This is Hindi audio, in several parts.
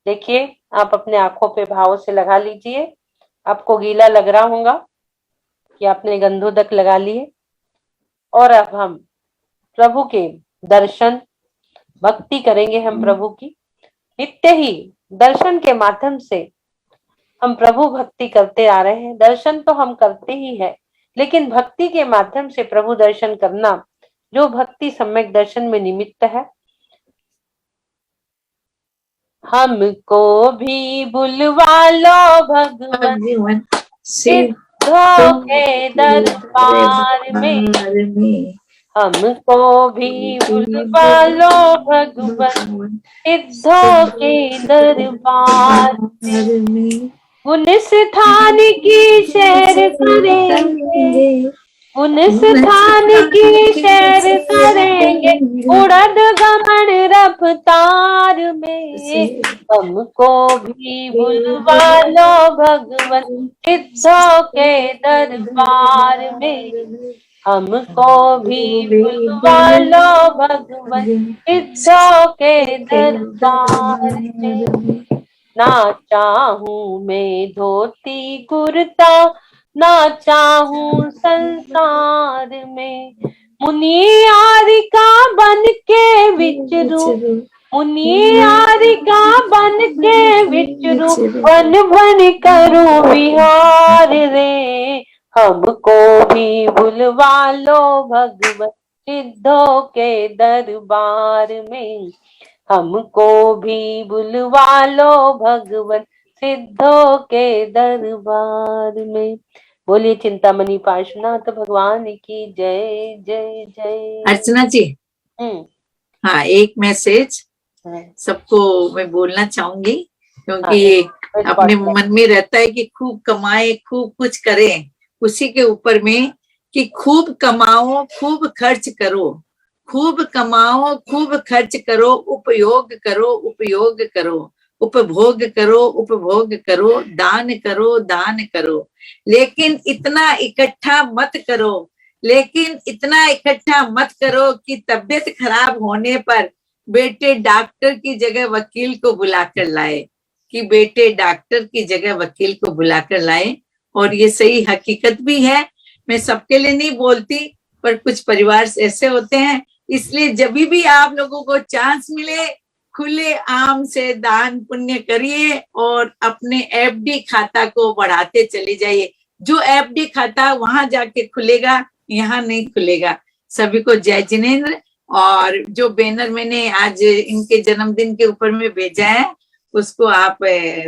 देखिए, आप अपने आंखों पे भाव से लगा लीजिए। आपको गीला लग रहा होगा कि आपने गंधोदक लगा लिए। और अब हम प्रभु के दर्शन, भक्ति करेंगे हम प्रभु की। नित्य ही दर्शन के माध्यम से हम प्रभु भक्ति करते आ रहे हैं। दर्शन तो हम करते ही है, लेकिन भक्ति के माध्यम से प्रभु दर्शन करना, जो भक्ति सम्यक दर्शन में निमित्त है। हमको भी बुलवा लो भगवन सिद्धों के दरबार में। हमको भी बुलवा लो भगवन सिद्धों के दरबार में। उन स्थान की सैर करेंगे, उन स्थान की सैर करेंगे, उड़द गमन रफ्तार में। हमको भी बुलवा लो भगवन सिद्धों के दरबार में। हमको भी बुलवा लो भगवन सिद्धों के दरबार में। ना चाहूं मैं धोती कुर्ता, ना चाहूं संसार में। मुनियारिका बन के विचरूं, मुनियारिका बन के विचरूं, बन बन करूं विहार रे। हमको भी बुलवा लो भगवन सिद्धों के दरबार में। हमको भी बुलवा लो भगवन सिद्धों के दरबार में। बोलिए चिंतामणि पार्श्वनाथ भगवान की जय जय जय। अर्चना जी, हाँ, एक मैसेज सबको मैं बोलना चाहूंगी, क्योंकि अपने मन में रहता है कि खूब कमाए, खूब कुछ करें, उसी के ऊपर में कि खूब कमाओ, खूब खर्च करो, खूब कमाओ, खूब खर्च करो, उपयोग करो, उपयोग करो, उपभोग करो, उपभोग करो, दान करो, दान करो, लेकिन इतना इकट्ठा मत करो, लेकिन इतना इकट्ठा मत करो कि तबीयत खराब होने पर बेटे डॉक्टर की जगह वकील को बुलाकर लाए, कि बेटे डॉक्टर की जगह वकील को बुलाकर लाए। और ये सही हकीकत भी है। मैं सबके लिए नहीं बोलती, पर कुछ परिवार ऐसे होते हैं। इसलिए जब भी आप लोगों को चांस मिले, खुले आम से दान पुण्य करिए और अपने एफडी खाता को बढ़ाते चले जाइए। जो एफडी खाता वहां जाके खुलेगा, यहाँ नहीं खुलेगा। सभी को जय जिनेंद्र। और जो बैनर मैंने आज इनके जन्मदिन के ऊपर में भेजा है, उसको आप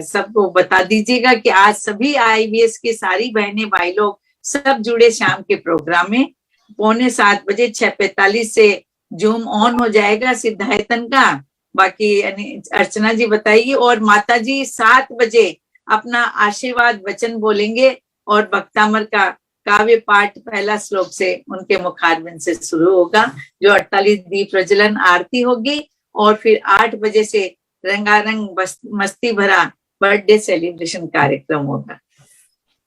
सबको बता दीजिएगा कि आज सभी IVS की सारी बहनें भाई लोग सब जुड़े शाम के प्रोग्राम में 6:45 बजे 6:45 से जूम ऑन हो जाएगा सिद्धायतन का। बाकी अर्चना जी बताइए। और माता जी 7 बजे अपना आशीर्वाद वचन बोलेंगे और भक्तामर का काव्य पाठ पहला श्लोक से उनके मुखारबिंद से शुरू होगा, जो 48 दीप प्रज्वलन आरती होगी। और फिर 8 बजे से रंगारंग मस्ती भरा बर्थडे सेलिब्रेशन कार्यक्रम होगा।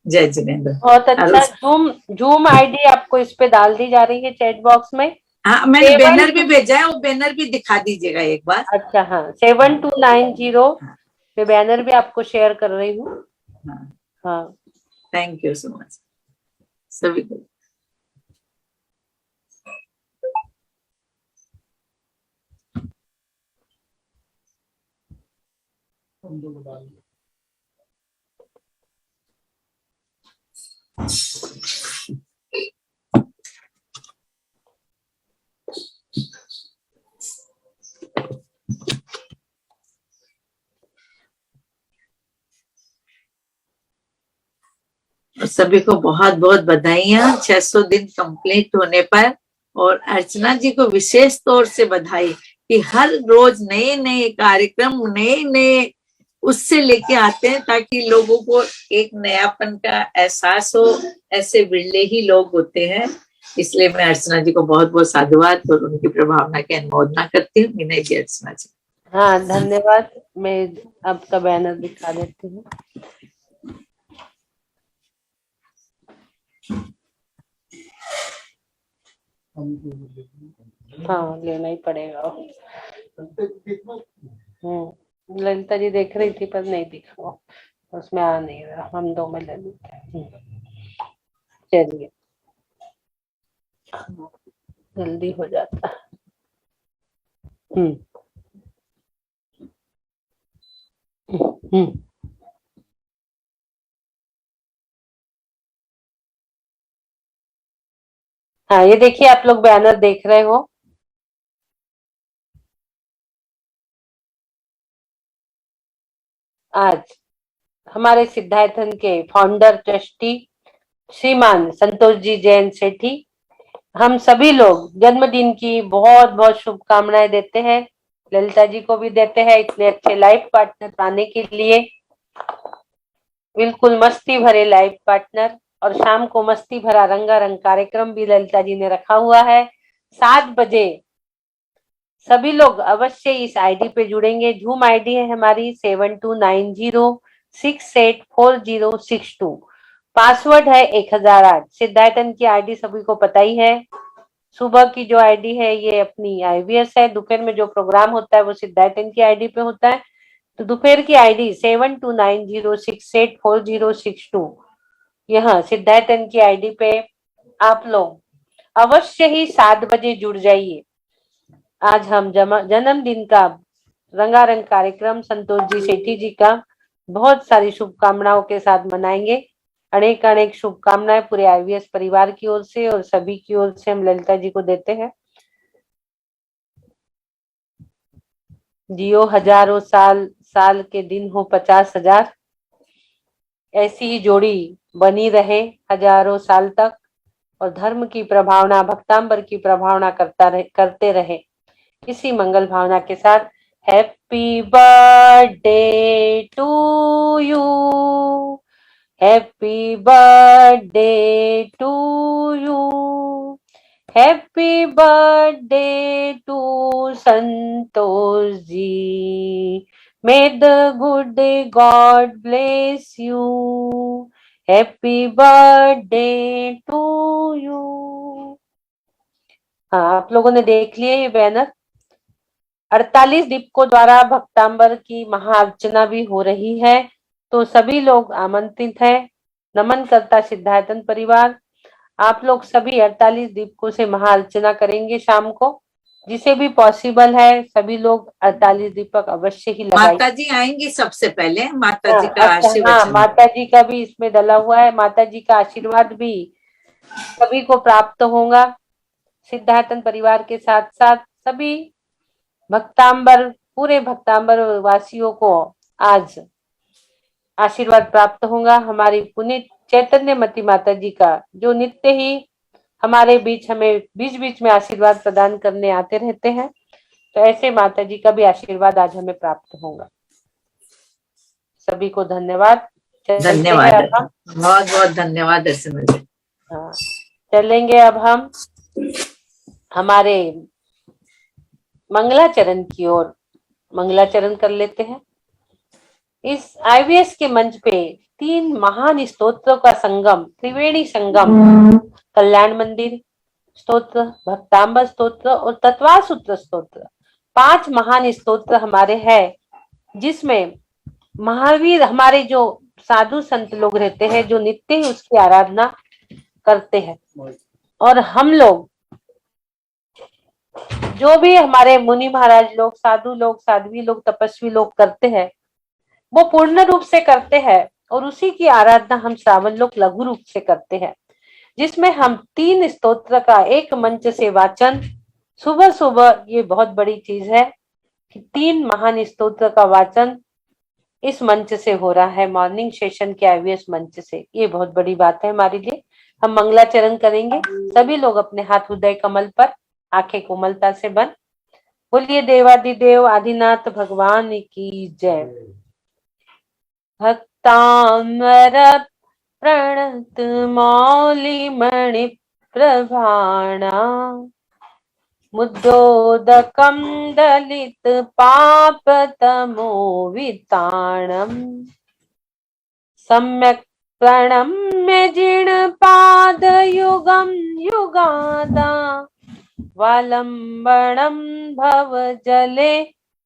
जय जिनेंद्र। बहुत अच्छा। जूम आईडी आपको इस पे डाल दी जा रही है चैट बॉक्स में। हाँ, मैंने बैनर भी भेजा है, वो बैनर भी दिखा दीजिएगा एक बार। अच्छा, हाँ, 7290 पे बैनर भी आपको शेयर कर रही हूँ। हाँ, थैंक यू सो मच सभी को। सभी को बहुत बहुत बधाइयां 600 दिन कंप्लीट होने पर। और अर्चना जी को विशेष तौर से बधाई कि हर रोज नए नए कार्यक्रम, नए नए उससे लेके आते हैं, ताकि लोगों को एक नयापन का एहसास हो। ऐसे बिरले ही लोग होते हैं। इसलिए मैं अर्चना जी को बहुत बहुत साधुवाद और उनकी प्रभावना की अनुमोदना करती हूँ। विनय जी, अर्चना जी। हाँ, धन्यवाद। मैं आपका बैनर दिखा देती हूँ। हाँ, लेना ही पड़ेगा। ललिता जी देख रही थी पर नहीं दिखा वो, उसमें आ नहीं रहा। हम दो में ले लेते हैं। चलिए जल्दी हो जाता है। हम्म हम्म। हाँ ये देखिए, आप लोग बैनर देख रहे हो। आज हमारे सिद्धार्थन के फाउंडर ट्रस्टी श्रीमान संतोष जी जैन सेठी हम सभी लोग जन्मदिन की बहुत बहुत शुभकामनाएं देते हैं। ललिता जी को भी देते हैं, इतने अच्छे लाइफ पार्टनर पाने के लिए। बिल्कुल मस्ती भरे लाइफ पार्टनर। और शाम को मस्ती भरा रंगारंग कार्यक्रम भी ललिता जी ने रखा हुआ है। 7 बजे सभी लोग अवश्य इस आईडी पे जुड़ेंगे। झूम आईडी है हमारी 7290684062। पासवर्ड है 1008। सिद्धार्थन की आईडी सभी को पता ही है। सुबह की जो आईडी है ये अपनी आईवीएस है। दोपहर में जो प्रोग्राम होता है वो सिद्धार्थन की आईडी पे होता है। तो दोपहर की आईडी 7290684062, यहाँ सिद्धार्थन की आईडी पे आप लोग अवश्य ही 7 बजे जुड़ जाइए। आज हम जन्मदिन का रंगारंग कार्यक्रम संतोष जी सेठी जी का बहुत सारी शुभकामनाओं के साथ मनाएंगे। अनेक अनेक शुभकामनाएं पूरे आईवीएस परिवार की ओर से और सभी की ओर से हम ललिता जी को देते हैं। जियो हजारों साल, साल के दिन हो 50,000। ऐसी ही जोड़ी बनी रहे हजारों साल तक और धर्म की प्रभावना, भक्तांबर की प्रभावना करते रहे। इसी मंगल भावना के साथ happy birthday to you, happy birthday to you, happy birthday to Santosh ji, may the good God bless you, happy birthday to you. हाँ आप लोगों ने देख लिए ये बैनर। 48 दीपकों द्वारा भक्तांबर की महाअर्चना भी हो रही है, तो सभी लोग आमंत्रित हैं। नमन करता सिद्धार्थन परिवार। आप लोग सभी 48 दीपकों से महाअर्चना करेंगे शाम को। जिसे भी पॉसिबल है सभी लोग 48 दीपक अवश्य ही लगाएंगे। माता जी आएंगी सबसे पहले, माता जी का अच्छा, हाँ आशीर्वचन। माता जी का भी इसमें डला हुआ है। माता जी का आशीर्वाद भी सभी को प्राप्त होगा। सिद्धार्थन परिवार के साथ साथ सभी भक्तांबर, पूरे भक्तांबर वासियों को आज आशीर्वाद प्राप्त होगा हमारी पुनीत चैतन्यमती माता जी का, जो नित्य ही हमारे बीच हमें बीच बीच में आशीर्वाद प्रदान करने आते रहते हैं। तो ऐसे माता जी का भी आशीर्वाद आज हमें प्राप्त होगा। सभी को धन्यवाद। धन्यवाद, बहुत बहुत धन्यवाद। हाँ चलेंगे अब हम हमारे मंगलाचरण की ओर। मंगलाचरण कर लेते हैं। इस आईवीएस के मंच पे 3 महान स्तोत्रों का संगम, त्रिवेणी संगम, कल्याण मंदिर स्तोत्र, भक्तांबर स्तोत्र और तत्वासूत्र स्तोत्र, 5 महान स्तोत्र हमारे हैं, जिसमें महावीर हमारे जो साधु संत लोग रहते हैं जो नित्य ही उसकी आराधना करते हैं। और हम लोग जो भी हमारे मुनि महाराज लोग, साधु लोग, साध्वी लोग, तपस्वी लोग करते हैं वो पूर्ण रूप से करते हैं। और उसी की आराधना हम श्रावण लोग लघु रूप से करते हैं, जिसमें हम 3 स्तोत्र का एक मंच से वाचन सुबह सुबह, ये बहुत बड़ी चीज है कि 3 महान स्तोत्र का वाचन इस मंच से हो रहा है, मॉर्निंग सेशन के आईवीएस मंच से। ये बहुत बड़ी बात है हमारे लिए। हम मंगलाचरण करेंगे। सभी लोग अपने हाथ हृदय कमल पर, आंखें कोमलता से बंद। बोलिए देवादिदेव आदिनाथ भगवान की जय। भक्तामर प्रणत मौलि मणि प्रभाणा, मुद्दोदकं दलित पाप तमो विताणम, सम्यक् प्रणम्य जिण पाद युगम युगादा, वालंबनम भव जले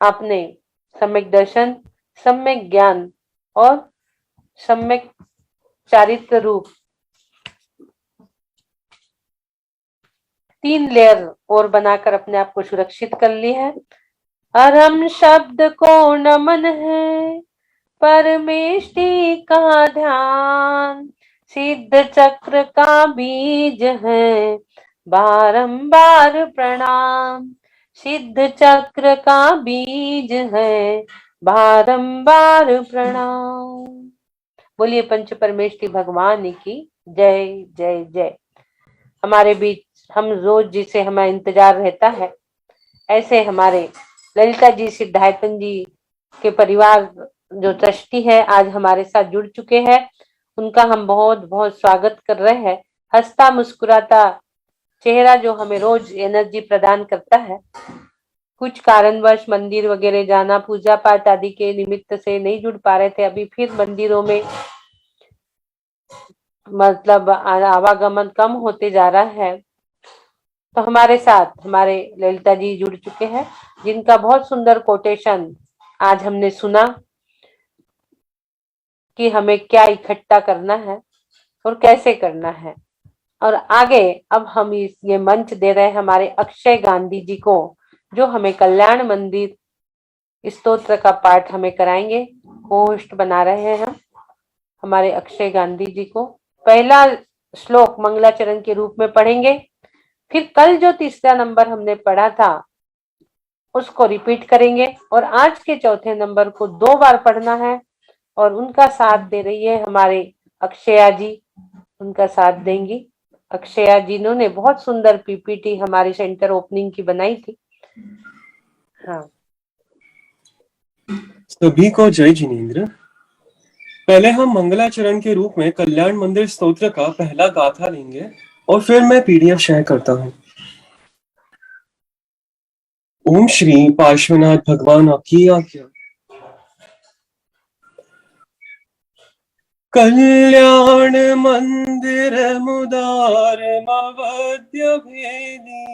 आपने सम्यक दर्शन, सम्यक ज्ञान और सम्यक चारित्र रूप 3 लेयर और बनाकर अपने आप को सुरक्षित कर ली है। अरम शब्द को नमन है, परमेष्टि का ध्यान, सिद्ध चक्र का बीज है, बारंबार प्रणाम। सिद्ध चक्र का बीज है, बारंबार प्रणाम। बोलिए पंच परमेष्टि भगवान की जय जय जय। हमारे बीच हम रोज जिसे हमें इंतजार रहता है, ऐसे हमारे ललिता जी सिद्धायतन जी के परिवार जो ट्रस्टी है आज हमारे साथ जुड़ चुके हैं, उनका हम बहुत बहुत स्वागत कर रहे हैं। हंसता मुस्कुराता चेहरा जो हमें रोज एनर्जी प्रदान करता है। कुछ कारणवश मंदिर वगैरह जाना, पूजा पाठ आदि के निमित्त से नहीं जुड़ पा रहे थे, अभी फिर मंदिरों में मतलब आवागमन कम होते जा रहा है, तो हमारे साथ हमारे ललिता जी जुड़ चुके हैं, जिनका बहुत सुंदर कोटेशन आज हमने सुना कि हमें क्या इकट्ठा करना है और कैसे करना है। और आगे अब हम ये मंच दे रहे हैं हमारे अक्षय गांधी जी को, जो हमें कल्याण मंदिर स्तोत्र का पाठ हमें कराएंगे। होस्ट बना रहे हैं हम हमारे अक्षय गांधी जी को। पहला श्लोक मंगलाचरण के रूप में पढ़ेंगे, फिर कल जो तीसरा नंबर हमने पढ़ा था उसको रिपीट करेंगे, और आज के चौथे नंबर को 2 बार पढ़ना है। और उनका साथ दे रही है हमारे अक्षया जी, उनका साथ देंगी अक्षया जी। ने बहुत सुंदर पीपीटी हमारी सेंटर ओपनिंग की बनाई थी। हाँ, सभी को जय जिनेन्द्र। पहले हम मंगलाचरण के रूप में कल्याण मंदिर स्तोत्र का पहला गाथा लेंगे और फिर मैं पीडीएफ शेयर करता हूँ। ओम श्री पार्श्वनाथ भगवान की आज्ञा। कल्याण मंदिर मुदार मवद्य भेदी,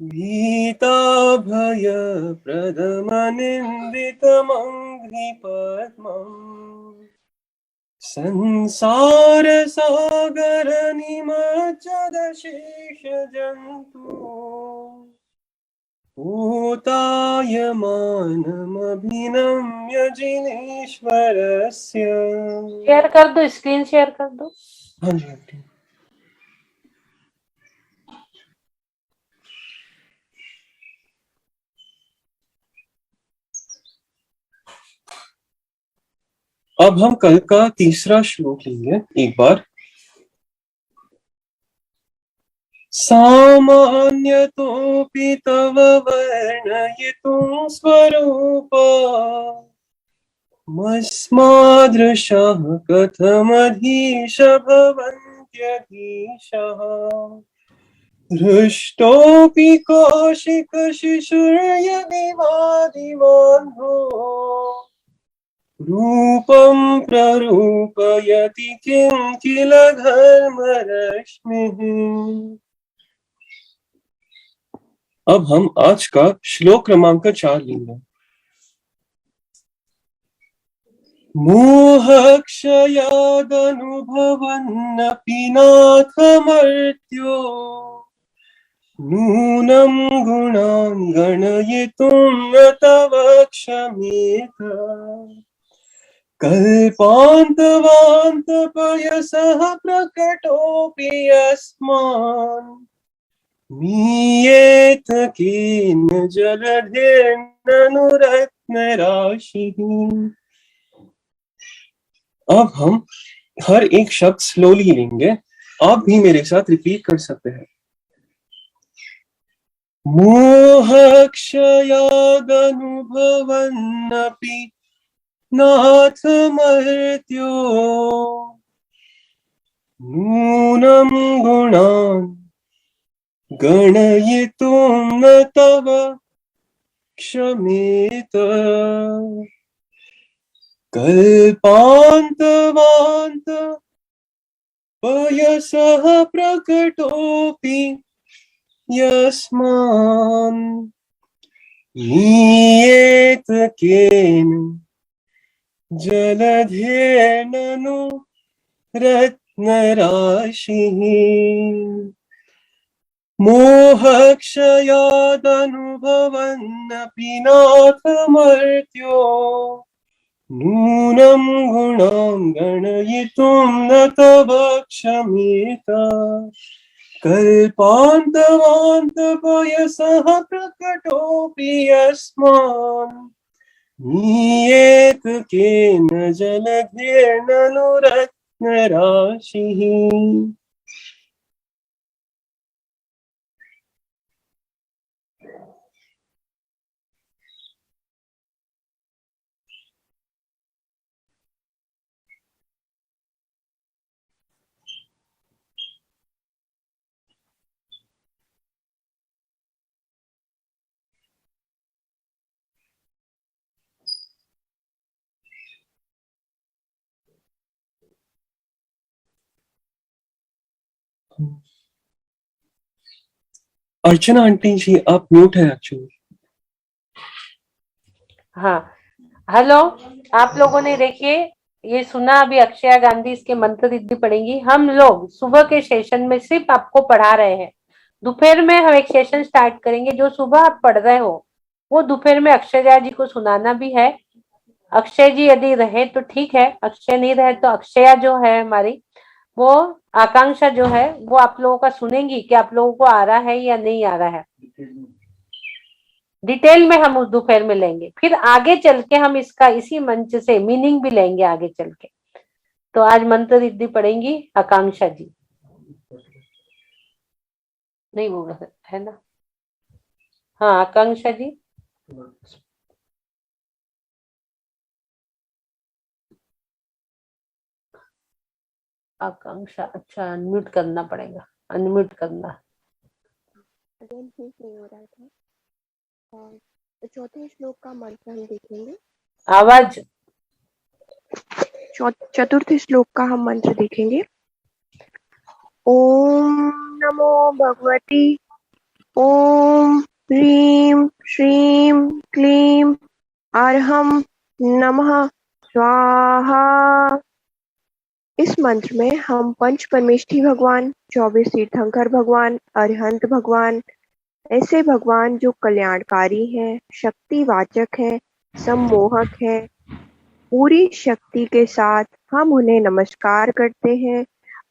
भीता भय प्रदम निंदित मंघ्रि पद्मम्, संसार सागर निमज्जद शेष जंतु, भूतायमानमभिनम्य जिनेश्वरस्य। शेयर कर दो, स्क्रीन शेयर कर दो। हाँ जी आंटी। अब हम कल का तीसरा श्लोक लेंगे एक बार। सामान्यतोऽपि तव वर्णयितुं स्वरूपा, मस्मादृशः कथमधीश भवन्त्यधीशः, हृष्टोऽपि कौशिकशिशुर्यदि वादिमान्धो, रूपं प्ररूपयति किं किल धर्मरश्मिः। अब हम आज का श्लोक क्रमांक 4 लेंगे। मोहक्षयादनुभवन्नपि नाथ मर्त्यो, नूनं गुणान् गणयितुं न तव क्षमेत, कल्पान्तवान्तपयसः प्रकटोऽपि यस्मान्, मीयेत केन जलधिर्ननुरत्नराशिः। अब हम हर एक शब्द स्लोली लेंगे, आप भी मेरे साथ रिपीट कर सकते हैं। मोहक्षयादनुभवन्नपि नाथ मर्त्यो, नूनं गुणान् गणयितुं न तव क्षमेत, कल्पान्तवान्त पयसः प्रकटोऽपि यस्मान्, नीयेतकेन जलधेर्ननु रत्नराशिः मोहक्षयादनुभवन्नपि नाथ मर्त्यो नूनं गुणां गणयितुं न तव क्षमेत कल्पान्तवान्तपयसः प्रकटोऽपि यस्मान् नीयेत केन जलधेर्ननुरत्नराशिः। अर्चना आंटी जी आप म्यूट है एक्चुअली। हाँ, हेलो, आप लोगों ने देखिए ये सुना अभी अक्षया गांधी इसके मंत्र रिद्धि पढ़ेंगी। हम लोग सुबह के सेशन में सिर्फ आपको पढ़ा रहे हैं, दोपहर में हम एक सेशन स्टार्ट करेंगे। जो सुबह आप पढ़ रहे हो वो दोपहर में अक्षया जी को सुनाना भी है। अक्षय जी यदि रहे तो ठीक है, अक्षय नहीं रहे तो अक्षया जो है हमारी, वो आकांक्षा जो है वो आप लोगों का सुनेंगी कि आप लोगों को आ रहा है या नहीं आ रहा है। डिटेल में हम उस दोपहर में लेंगे, फिर आगे चल के हम इसका इसी मंच से मीनिंग भी लेंगे आगे चल के। तो आज मंत्र रिद्धि पढ़ेंगी आकांक्षा जी, नहीं वो है ना? हाँ आकांक्षा जी। आकांक्षा, अच्छा अनम्यूट करना पड़ेगा, अनम्यूट करना। नहीं हो रहा था। और चौथे श्लोक का मंत्र हम देखेंगे। आवाज। चतुर्थ श्लोक का हम मंत्र देखेंगे। ओम नमो भगवती ओम ह्रीं श्रीं क्लीं अर्हं नमः स्वाहा। इस मंत्र में हम पंच परमेष्ठी भगवान, 24 तीर्थंकर भगवान, अरिहंत भगवान, ऐसे भगवान जो कल्याणकारी हैं, शक्तिवाचक हैं, सम्मोहक हैं, पूरी शक्ति के साथ हम उन्हें नमस्कार करते हैं।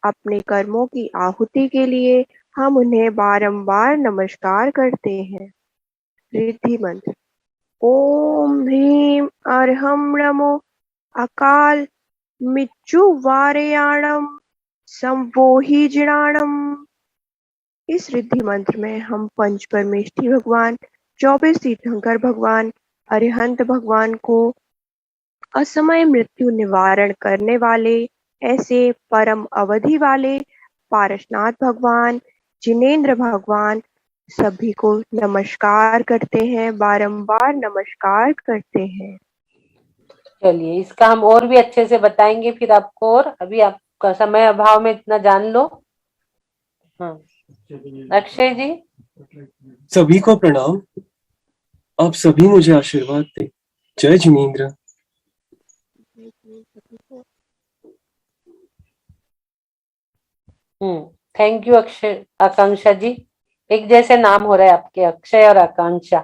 अपने कर्मों की आहुति के लिए हम उन्हें बारंबार नमस्कार करते हैं। रिद्धि मंत्र। ओम ह्रीं अर्हं नमो अकाल मृत्युवारयाणम संवोहि जिणाणम। इस रिद्धि मंत्र में हम पंच परमेष्ठी भगवान, 24 तीर्थंकर भगवान, अरिहंत भगवान को असमय मृत्यु निवारण करने वाले, ऐसे परम अवधि वाले पारसनाथ भगवान, जिनेंद्र भगवान सभी को नमस्कार करते हैं, बारंबार नमस्कार करते हैं। चलिए इसका हम और भी अच्छे से बताएंगे फिर आपको, और अभी आपका समय अभाव में इतना जान लो। हाँ अक्षय जी। सभी को प्रणाम। आप सभी मुझे आशीर्वाद दें। जय जिनेंद्र। थैंक यू अक्षय, आकांक्षा जी। एक जैसे नाम हो रहा है आपके, अक्षय और आकांक्षा।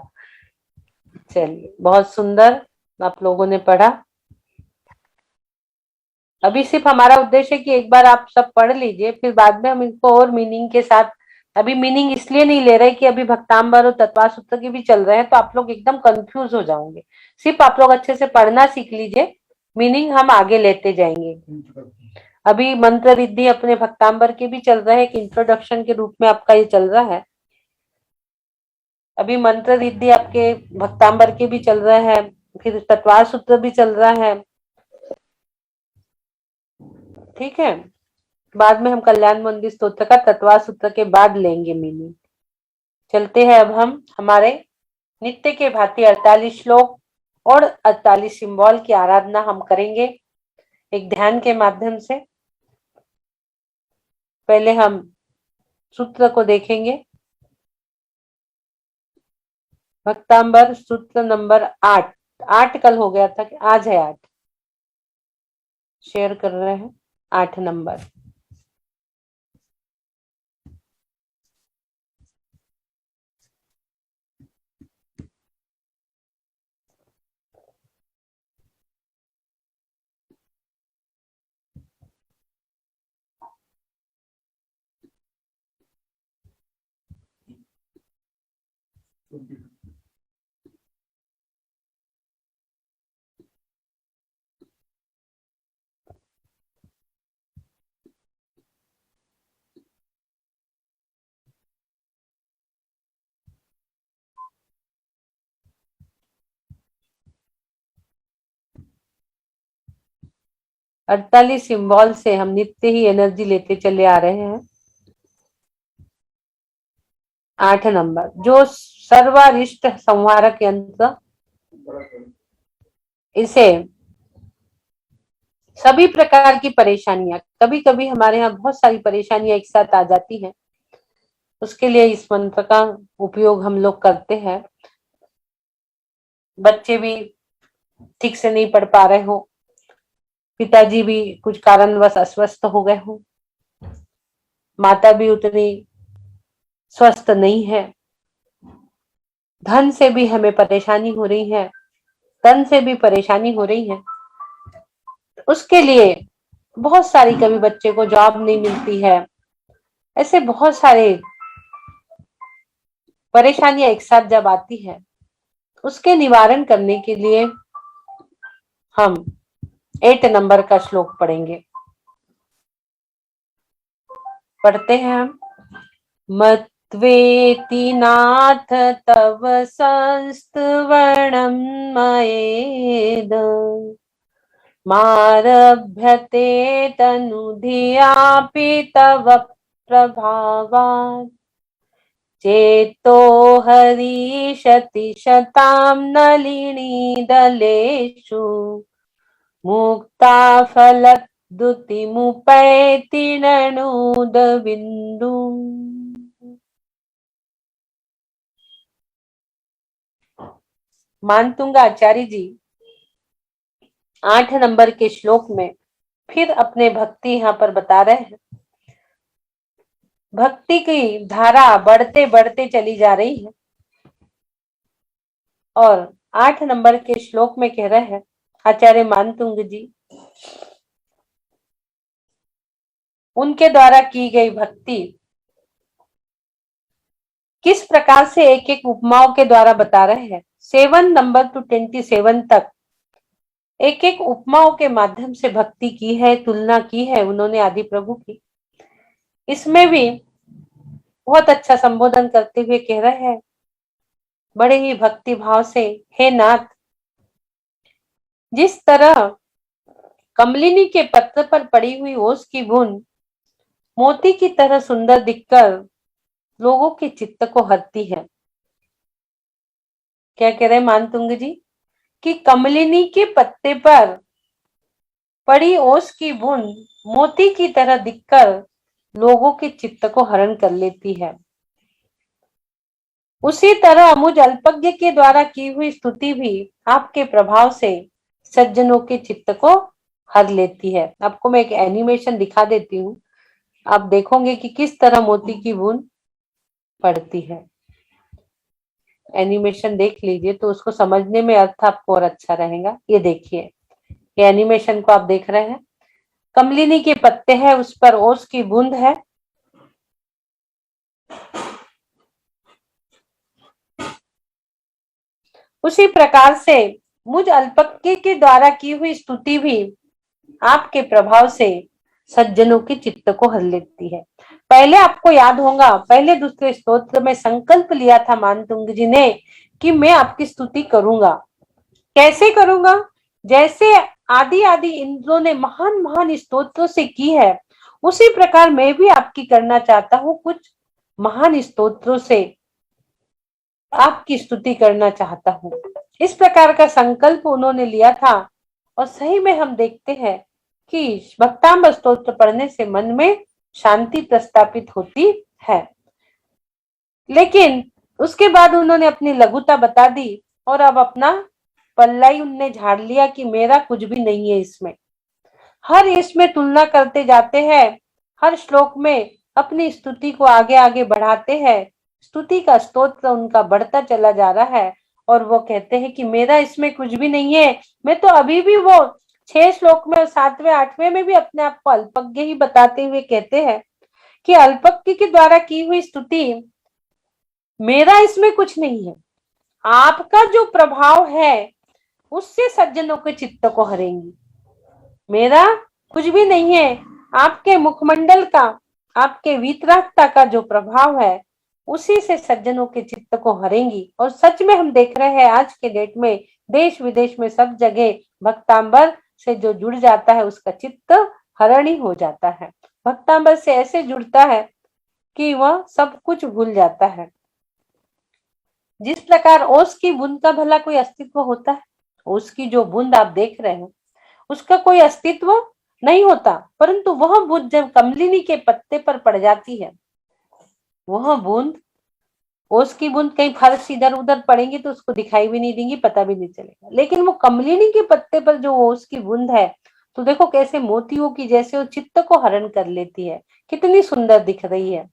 चलिए बहुत सुंदर आप लोगों ने पढ़ा। अभी सिर्फ हमारा उद्देश्य है कि एक बार आप सब पढ़ लीजिए, फिर बाद में हम इनको और मीनिंग के साथ, अभी मीनिंग इसलिए नहीं ले रहे कि अभी भक्तांबर और तत्वा सूत्र के भी चल रहे हैं तो आप लोग एकदम कंफ्यूज हो जाओगे। सिर्फ आप लोग अच्छे से पढ़ना सीख लीजिए, मीनिंग हम आगे लेते जाएंगे। अभी मंत्र रिद्धि अपने भक्तांबर के भी चल रहे हैं, एक इंट्रोडक्शन के रूप में आपका ये चल रहा है। अभी मंत्र रिद्धि आपके भक्तांबर के भी चल रहा है, फिर तत्वा सूत्र भी चल रहा है, ठीक है। बाद में हम कल्याण मंदिर स्तोत्र का तत्वा सूत्र के बाद लेंगे मीनिंग। चलते हैं अब हम हमारे नित्य के भांति 48 श्लोक और 48 सिंबल की आराधना हम करेंगे एक ध्यान के माध्यम से। पहले हम सूत्र को देखेंगे। भक्तांबर सूत्र नंबर 8। 8 कल हो गया था कि आज है 8। शेयर कर रहे हैं 8 नंबर। अड़तालीस सिंबल से हम नित्य ही एनर्जी लेते चले आ रहे हैं। 8 नंबर जो सर्वारिष्ट संहारक यंत्र, इसे सभी प्रकार की परेशानियां, कभी कभी हमारे यहाँ बहुत सारी परेशानियां एक साथ आ जाती हैं, उसके लिए इस मंत्र का उपयोग हम लोग करते हैं। बच्चे भी ठीक से नहीं पढ़ पा रहे हो, पिताजी भी कुछ कारणवश अस्वस्थ हो गए हो, माता भी उतनी स्वस्थ नहीं है, धन से भी हमें परेशानी हो रही है, तन से भी परेशानी हो रही है, उसके लिए बहुत सारी, कभी बच्चे को जॉब नहीं मिलती है, ऐसे बहुत सारे परेशानियां एक साथ जब आती है, उसके निवारण करने के लिए हम 8 नंबर का श्लोक पढ़ेंगे। पढ़ते हैं हम। मत्वेति नाथ तव संस्तवणं मयेद मारभ्यते तनुधियापि तव प्रभावात् चेतो हरीशति शतां नलिनी दलेषु मुक्ता फलद्युतिमुपैति नणोद बिंदु। मानतुंगा आचार्य जी 8 नंबर के श्लोक में फिर अपने भक्ति यहाँ पर बता रहे हैं। भक्ति की धारा बढ़ते बढ़ते चली जा रही है और 8 नंबर के श्लोक में कह रहे हैं आचार्य मानतुंग जी, उनके द्वारा की गई भक्ति किस प्रकार से एक एक उपमाओं के द्वारा बता रहे हैं। 7 नंबर टू 27 तक एक एक उपमाओं के माध्यम से भक्ति की है, तुलना की है उन्होंने आदि प्रभु की। इसमें भी बहुत अच्छा संबोधन करते हुए कह रहे हैं बड़े ही भक्ति भाव से, हे नाथ, जिस तरह कमलिनी के पत्र पर पड़ी हुई ओस की बूंद मोती की तरह सुंदर दिखकर लोगों के चित्त को हरती है। क्या कह रहे मानतुंग जी कि कमलिनी के पत्ते पर पड़ी ओस की बूंद मोती की तरह दिखकर लोगों के चित्त को हरण कर लेती है। उसी तरह मुझ अल्पज्ञ के द्वारा की हुई स्तुति भी आपके प्रभाव से सज्जनों के चित्त को हर लेती है। आपको मैं एक एनिमेशन दिखा देती हूँ, आप देखोगे कि किस तरह मोती की बूंद पड़ती है। एनिमेशन देख लीजिए तो उसको समझने में अर्थ आपको और अच्छा रहेगा। ये देखिए, ये एनिमेशन को आप देख रहे हैं, कमलिनी के पत्ते हैं, उस पर ओस की बूंद है, उसी प्रकार से मुझ अल्पज्ञ के द्वारा की हुई स्तुति भी आपके प्रभाव से सज्जनों के चित्त को हर लेती है। पहले आपको याद होगा, पहले दूसरे स्तोत्र में संकल्प लिया था मानतुंग जी ने कि मैं आपकी स्तुति करूंगा। कैसे करूंगा? जैसे आदि आदि इंद्रों ने महान महान स्तोत्रों से की है, उसी प्रकार मैं भी आपकी करना चाहता हूँ। कुछ महान स्तोत्रों से आपकी स्तुति करना चाहता हूँ। इस प्रकार का संकल्प उन्होंने लिया था और सही में हम देखते हैं कि भक्तांबर स्तोत्र पढ़ने से मन में शांति प्रस्तापित होती है। लेकिन उसके बाद उन्होंने अपनी लघुता बता दी और अब अपना पल्ला ही उनने झाड़ लिया कि मेरा कुछ भी नहीं है इसमें। हर इसमें तुलना करते जाते हैं, हर श्लोक में अपनी स्तुति को आगे आगे बढ़ाते हैं, स्तुति का स्तोत्र उनका बढ़ता चला जा रहा है और वो कहते हैं कि मेरा इसमें कुछ भी नहीं है। मैं तो अभी भी वो 6 श्लोक में 7वें 8वें में भी अपने आप को अल्पज्ञ ही बताते हुए कहते हैं कि अल्पज्ञ के द्वारा की हुई स्तुति, मेरा इसमें कुछ नहीं है, आपका जो प्रभाव है उससे सज्जनों के चित्त को हरेंगी। मेरा कुछ भी नहीं है, आपके मुखमंडल का, आपके वीतरागता का जो प्रभाव है उसी से सज्जनों के चित्त को हरेंगी। और सच में हम देख रहे हैं आज के डेट में देश विदेश में सब जगह भक्तांबर से जो जुड़ जाता है उसका चित्त हरण ही हो जाता है। भक्तांबर से ऐसे जुड़ता है कि वह सब कुछ भूल जाता है। जिस प्रकार ओस की बूंद का भला कोई अस्तित्व होता है, ओस की जो बूंद आप देख रहे हो उसका कोई अस्तित्व नहीं होता, परंतु वह बूंद जब कमलिनी के पत्ते पर पड़ जाती है, वह बूंद, ओस की बूंद कहीं फर्श इधर उधर पड़ेंगी तो उसको दिखाई भी नहीं देंगी, पता भी नहीं चलेगा। लेकिन वो कमलिनी के पत्ते पर जो ओस की बूंद है तो देखो कैसे मोतियों की जैसे वो चित्त को हरण कर लेती है, कितनी सुंदर दिख रही है,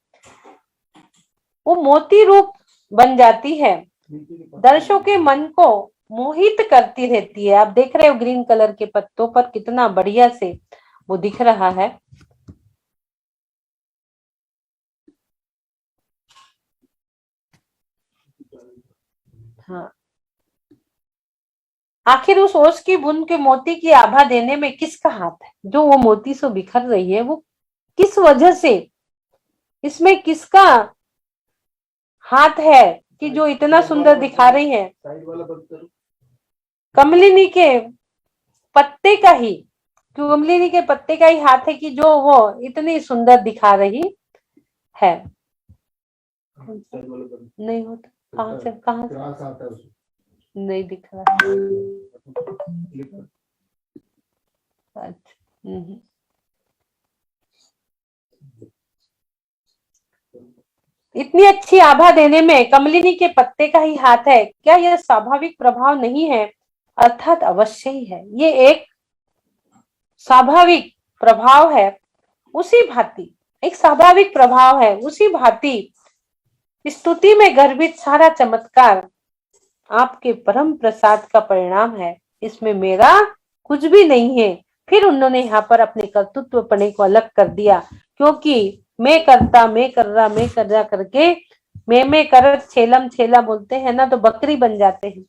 वो मोती रूप बन जाती है, दर्शकों के मन को मोहित करती रहती है। आप देख रहे हो ग्रीन कलर के पत्तों पर कितना बढ़िया से वो दिख रहा है। हाँ, आखिर उस ओस की बूंद के मोती की आभा देने में किसका हाथ है? जो वो मोती से बिखर रही है वो किस वजह से, इसमें किसका हाथ है कि जो इतना सुंदर दिखा रही है? कमलिनी के पत्ते का ही, कमलिनी के पत्ते का ही हाथ है कि जो वो इतनी सुंदर दिखा रही है। नहीं होता, कहाँ से नहीं दिख रहा। अच्छा, इतनी अच्छी आभा देने में कमलिनी के पत्ते का ही हाथ है, क्या यह स्वाभाविक प्रभाव नहीं है? अर्थात अवश्य ही है, ये एक स्वाभाविक प्रभाव है। उसी भांति एक स्वाभाविक प्रभाव है, उसी भांति स्तुति में गर्भित सारा चमत्कार आपके परम प्रसाद का परिणाम है, इसमें मेरा कुछ भी नहीं है। फिर उन्होंने यहाँ पर अपने कर्तृत्वपने को अलग कर दिया, क्योंकि मैं करता, मैं कर रहा करके मैं कर छेलम छेला बोलते हैं ना, तो बकरी बन जाते हैं।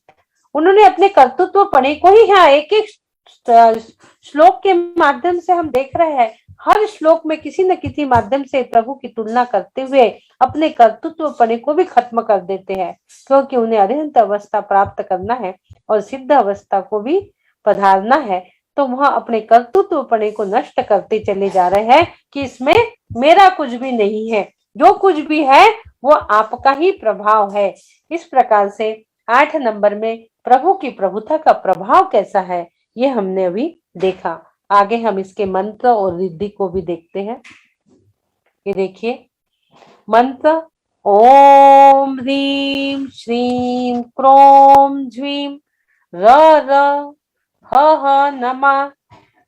उन्होंने अपने कर्तृत्वपने को ही यहाँ एक एक श्लोक के माध्यम से हम देख रहे हैं, हर श्लोक में किसी न किसी माध्यम से प्रभु की तुलना करते हुए अपने कर्तृत्वपने को भी खत्म कर देते हैं, क्योंकि उन्हें अरिहंत अवस्था प्राप्त करना है और सिद्ध अवस्था को भी पधारना है। तो वह अपने कर्तृत्वपने को नष्ट करते चले जा रहे हैं कि इसमें मेरा कुछ भी नहीं है, जो कुछ भी है वो आपका ही प्रभाव है। इस प्रकार से 8 नंबर में प्रभु की प्रभुता का प्रभाव कैसा है ये हमने अभी देखा। आगे हम इसके मंत्र और रिद्धि को भी देखते हैं। ये देखिए मंत्र, ओम ह्रीं श्रीं क्रोम ज्वीं र र ह ह नमः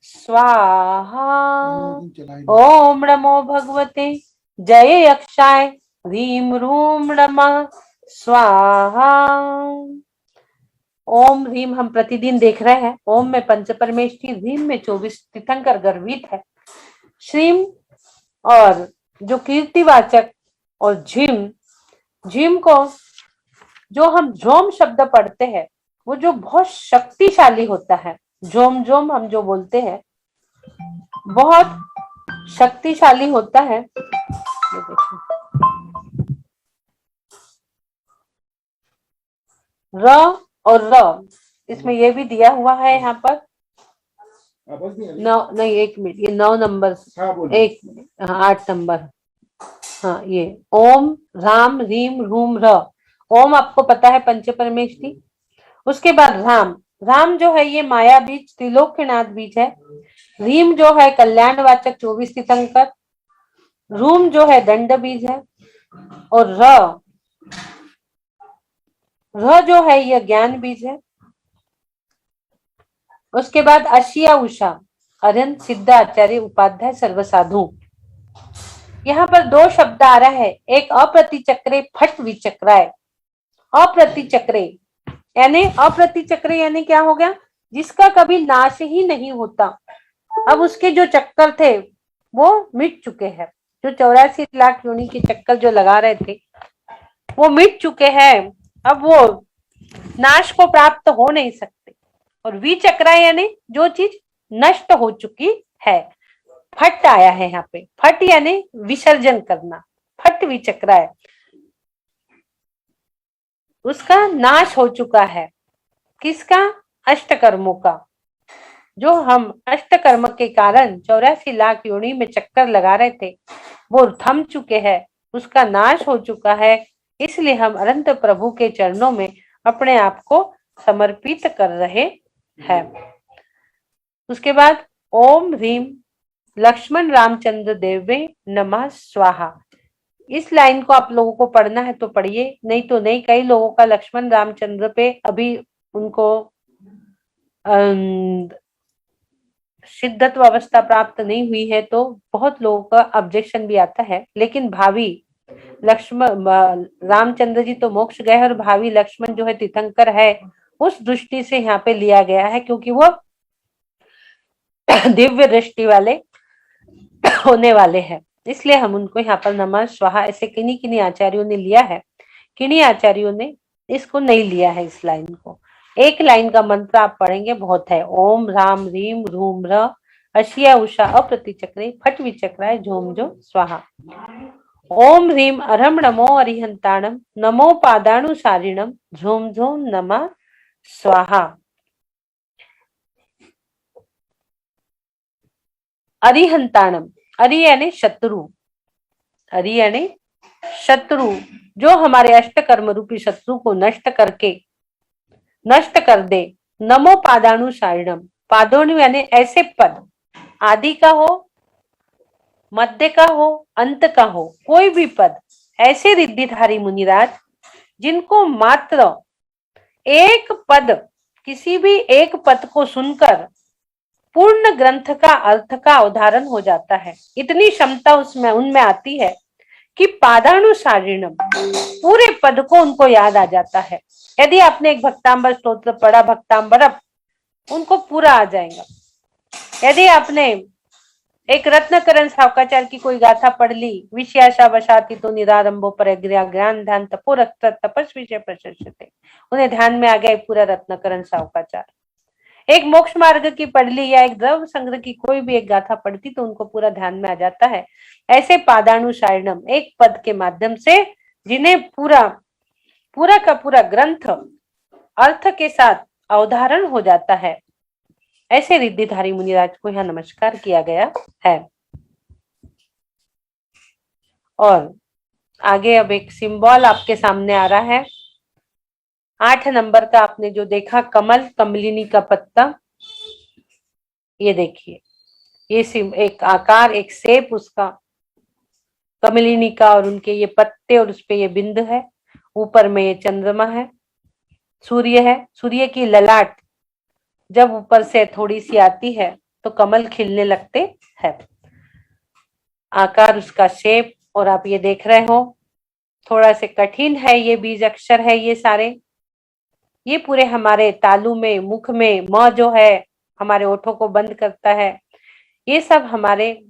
स्वाहा। ओम नमो भगवते जय यक्षाय ह्रीं रूम नमः स्वाहा। ओम ह्रीं हम प्रतिदिन देख रहे हैं, ओम में पंच परमेष्ठी, ह्रीं में 24 तीर्थंकर गर्भित है, श्रीं और जो कीर्तिवाचक, और झिम को जो हम झोम शब्द पढ़ते हैं वो जो बहुत शक्तिशाली होता है, झोम झोम हम जो बोलते हैं बहुत शक्तिशाली होता है। ये देखिए र और र, इसमें ये भी दिया हुआ है यहाँ पर 9, नहीं 1 मिनट, ये 9 नंबर, 1 मिनट, हाँ 8 नंबर, हाँ ये ओम राम रीम रूम र। ओम आपको पता है पंच परमेष्ठी, उसके बाद राम, राम जो है ये माया बीज त्रिलोक्यनाथ बीज है, रीम जो है कल्याणवाचक 24 तीर्थंकर, रूम जो है दंड बीज है, और र र जो है यह ज्ञान बीज है। उसके बाद अशिया उषा, अरहंत सिद्ध आचार्य उपाध्याय सर्वसाधु। यहाँ पर दो शब्द आ रहा है, एक अप्रतिचक्रे फट विचक्राय। अप्रतिचक्रे यानी क्या हो गया, जिसका कभी नाश ही नहीं होता। अब उसके जो चक्कर थे वो मिट चुके हैं, जो 84 लाख योनि के चक्कर जो लगा रहे थे वो मिट चुके हैं। अब वो नाश को प्राप्त हो नहीं सकते। और विचक्रा यानी जो चीज नष्ट हो चुकी है। फट आया है यहाँ पे, फट यानी विसर्जन करना, फट विचक्रा है, उसका नाश हो चुका है। किसका? अष्टकर्मों का। जो हम अष्टकर्म के कारण 84 लाख योनि में चक्कर लगा रहे थे वो थम चुके हैं, उसका नाश हो चुका है। इसलिए हम अनंत प्रभु के चरणों में अपने आप को समर्पित कर रहे हैं। उसके बाद ओम ह्रीम लक्ष्मण रामचंद्र देवे नमः स्वाहा। इस लाइन को आप लोगों को पढ़ना है तो पढ़िए, नहीं तो नहीं। कई लोगों का लक्ष्मण रामचंद्र पे अभी उनको सिद्धत्व अवस्था प्राप्त नहीं हुई है, तो बहुत लोगों का ऑब्जेक्शन भी आता है। लेकिन भावी लक्ष्मण रामचंद्र जी तो मोक्ष गए और भावी लक्ष्मण जो है तीर्थंकर है, उस दृष्टि से यहाँ पे लिया गया है, क्योंकि वो दिव्य दृष्टि वाले होने वाले हैं। इसलिए हम उनको यहाँ पर नमः स्वाहा ऐसे किन्हीं आचार्यों ने लिया है, किन्हीं आचार्यों ने इसको नहीं लिया है। इस लाइन को एक लाइन का मंत्र आप पढ़ेंगे बहुत है। ओम राम रीम रूम र अशिया उषा अप्रतिचक्रे फट विचक्राय झोम जो स्वाहा। ओम ह्रीम अरहम नमो अरिहंताणम नमो पादाणुसारिणम झोम झोम नमः स्वाहा। अरिहंताणम, अरि यानी शत्रु, अरि यानी शत्रु, जो हमारे अष्टकर्म रूपी शत्रु को नष्ट कर दे। नमो पादाणुसारिणम, पादाणु यानी ऐसे पद, आदि का हो, मध्य का हो, अंत का हो, कोई भी पद, ऐसे रिद्धिधारी मुनिराज जिनको मात्र एक पद, किसी भी एक पद को सुनकर पूर्ण ग्रंथ का अर्थ का अवधारण हो जाता है। इतनी क्षमता उसमें उनमें आती है कि पादाणुसारिणम, पूरे पद को उनको याद आ जाता है। यदि आपने एक भक्तांबर स्तोत्र पढ़ा, भक्तांबरम, उनको पूरा आ जाएगा। यदि आपने एक रत्नकरण सावकाचार्य की कोई गाथा पढ़ ली, विषयाशा वशाति तो निरारंभो परग्रह ज्ञान ध्यान तपो रक्त तपस्वी से प्रशस्यते, उन्हें ध्यान में आ गया पूरा रत्नकरण सावकाचार्य। एक मोक्ष मार्ग की पढ़ ली या एक द्रव्य संग्रह की कोई भी एक गाथा पढ़ती तो उनको पूरा ध्यान में आ जाता है। ऐसे पादाणुसारिणम, एक पद के माध्यम से जिन्हें पूरा का पूरा ग्रंथ अर्थ के साथ अवधारण हो जाता है, ऐसे रिद्धिधारी मुनिराज को यहाँ नमस्कार किया गया है। और आगे अब एक सिंबल आपके सामने आ रहा है। 8 नंबर का आपने जो देखा कमल, कमलिनी का पत्ता, ये देखिए, ये एक आकार, एक शेप उसका कमलिनी का, और उनके ये पत्ते और उस पे ये बिंद है। ऊपर में ये चंद्रमा है, सूर्य है। सूर्य की ललाट जब ऊपर से थोड़ी सी आती है तो कमल खिलने लगते हैं। आकार उसका शेप, और आप ये देख रहे हो थोड़ा से कठिन है, ये बीज अक्षर है। ये सारे, ये पूरे हमारे तालु में, मुख में, म जो है हमारे ओठों को बंद करता है, ये सब हमारे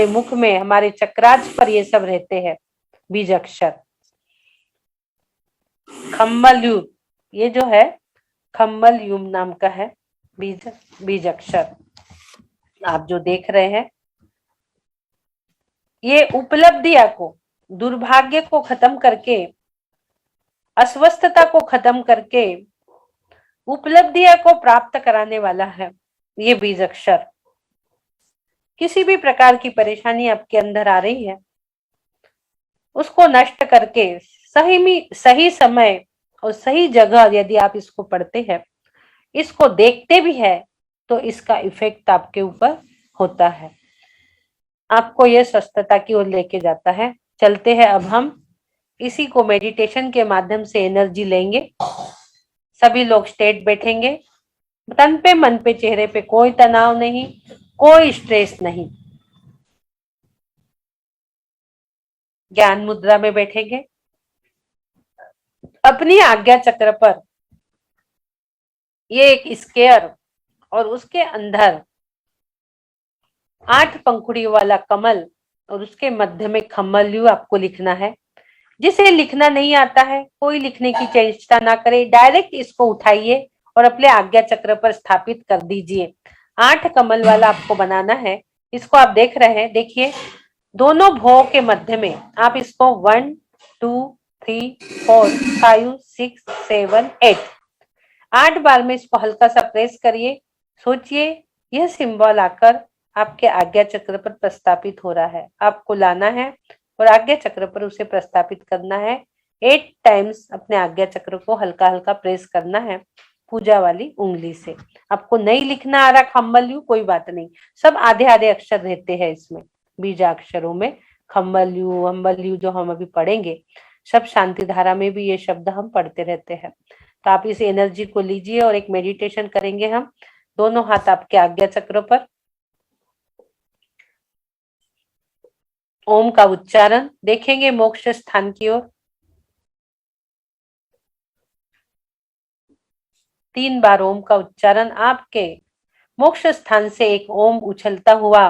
मुख में, हमारे चक्रार्च पर ये सब रहते हैं बीज अक्षर। खम्बल युग, ये जो है खम्बल युग नाम का है बीज अक्षर आप जो देख रहे हैं। ये उपलब्धियां को, दुर्भाग्य को खत्म करके, अस्वस्थता को खत्म करके उपलब्धियां को प्राप्त कराने वाला है ये बीज अक्षर। किसी भी प्रकार की परेशानी आपके अंदर आ रही है, उसको नष्ट करके सही समय और सही जगह यदि आप इसको पढ़ते हैं, इसको देखते भी है, तो इसका इफेक्ट आपके ऊपर होता है, आपको यह स्वस्थता की ओर लेके जाता है। चलते हैं अब हम इसी को मेडिटेशन के माध्यम से एनर्जी लेंगे। सभी लोग स्ट्रेट बैठेंगे, तन पे मन पे चेहरे पे कोई तनाव नहीं, कोई स्ट्रेस नहीं। ज्ञान मुद्रा में बैठेंगे। अपनी आज्ञा चक्र पर ये एक स्केयर और उसके अंदर 8 पंखुड़ियों वाला कमल और उसके मध्य में खम्मलयू आपको लिखना है। जिसे लिखना नहीं आता है कोई लिखने की चेष्टा ना करे, डायरेक्ट इसको उठाइए और अपने आज्ञा चक्र पर स्थापित कर दीजिए। 8 कमल वाला आपको बनाना है। इसको आप देख रहे हैं, देखिए दोनों भौं के मध्य में आप इसको 1 2 3 4 5 6 7 8 8 बार में इसको हल्का सा प्रेस करिए। सोचिए यह सिंबल आकर आपके आज्ञा चक्र पर प्रस्थापित हो रहा है। आपको लाना है और आज्ञा चक्र पर उसे प्रस्थापित करना है। 8 टाइम्स अपने आज्ञा चक्र को हल्का हल्का प्रेस करना है पूजा वाली उंगली से। आपको नहीं लिखना आ रहा खम्मलयू, कोई बात नहीं, सब आधे आधे अक्षर रहते हैं इसमें, बीजाक्षरों में। खम्मलयू अम्बलयू जो हम अभी पढ़ेंगे, सब शांति धारा में भी ये शब्द हम पढ़ते रहते हैं। तो आप इस एनर्जी को लीजिए और एक मेडिटेशन करेंगे हम। दोनों हाथ आपके आज्ञा चक्र पर, ओम का उच्चारण देखेंगे मोक्ष स्थान की ओर। 3 बार ओम का उच्चारण। आपके मोक्ष स्थान से एक ओम उछलता हुआ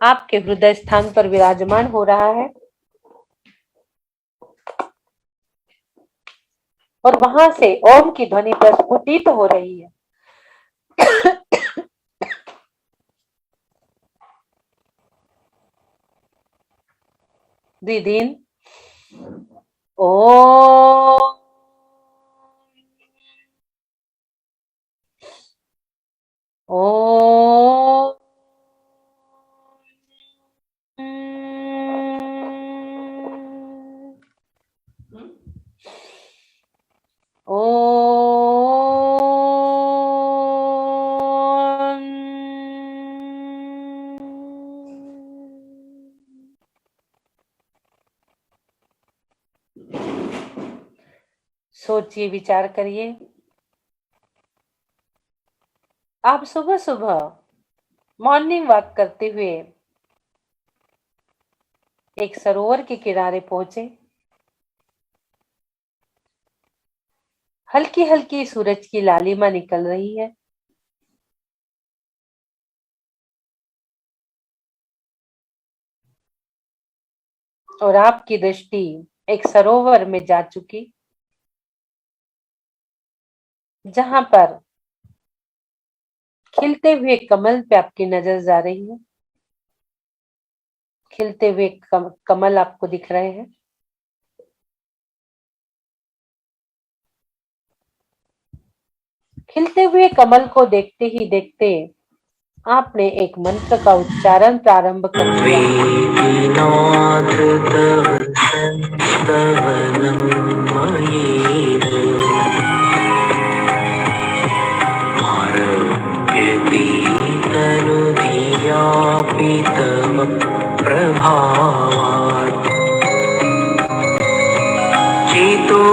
आपके हृदय स्थान पर विराजमान हो रहा है और वहां से ओम की ध्वनि प्रस्फुटित हो रही है। दिन ओ ओ सोचिए, विचार करिए। आप सुबह सुबह मॉर्निंग वॉक करते हुए एक सरोवर के किनारे पहुंचे। हल्की हल्की सूरज की लालिमा निकल रही है। और आपकी दृष्टि एक सरोवर में जा चुकी, जहां पर खिलते हुए कमल पे आपकी नजर जा रही है। खिलते हुए कमल आपको दिख रहे हैं। खिलते हुए कमल को देखते ही देखते आपने एक मंत्र का उच्चारण प्रारंभ कर दिया। चेतो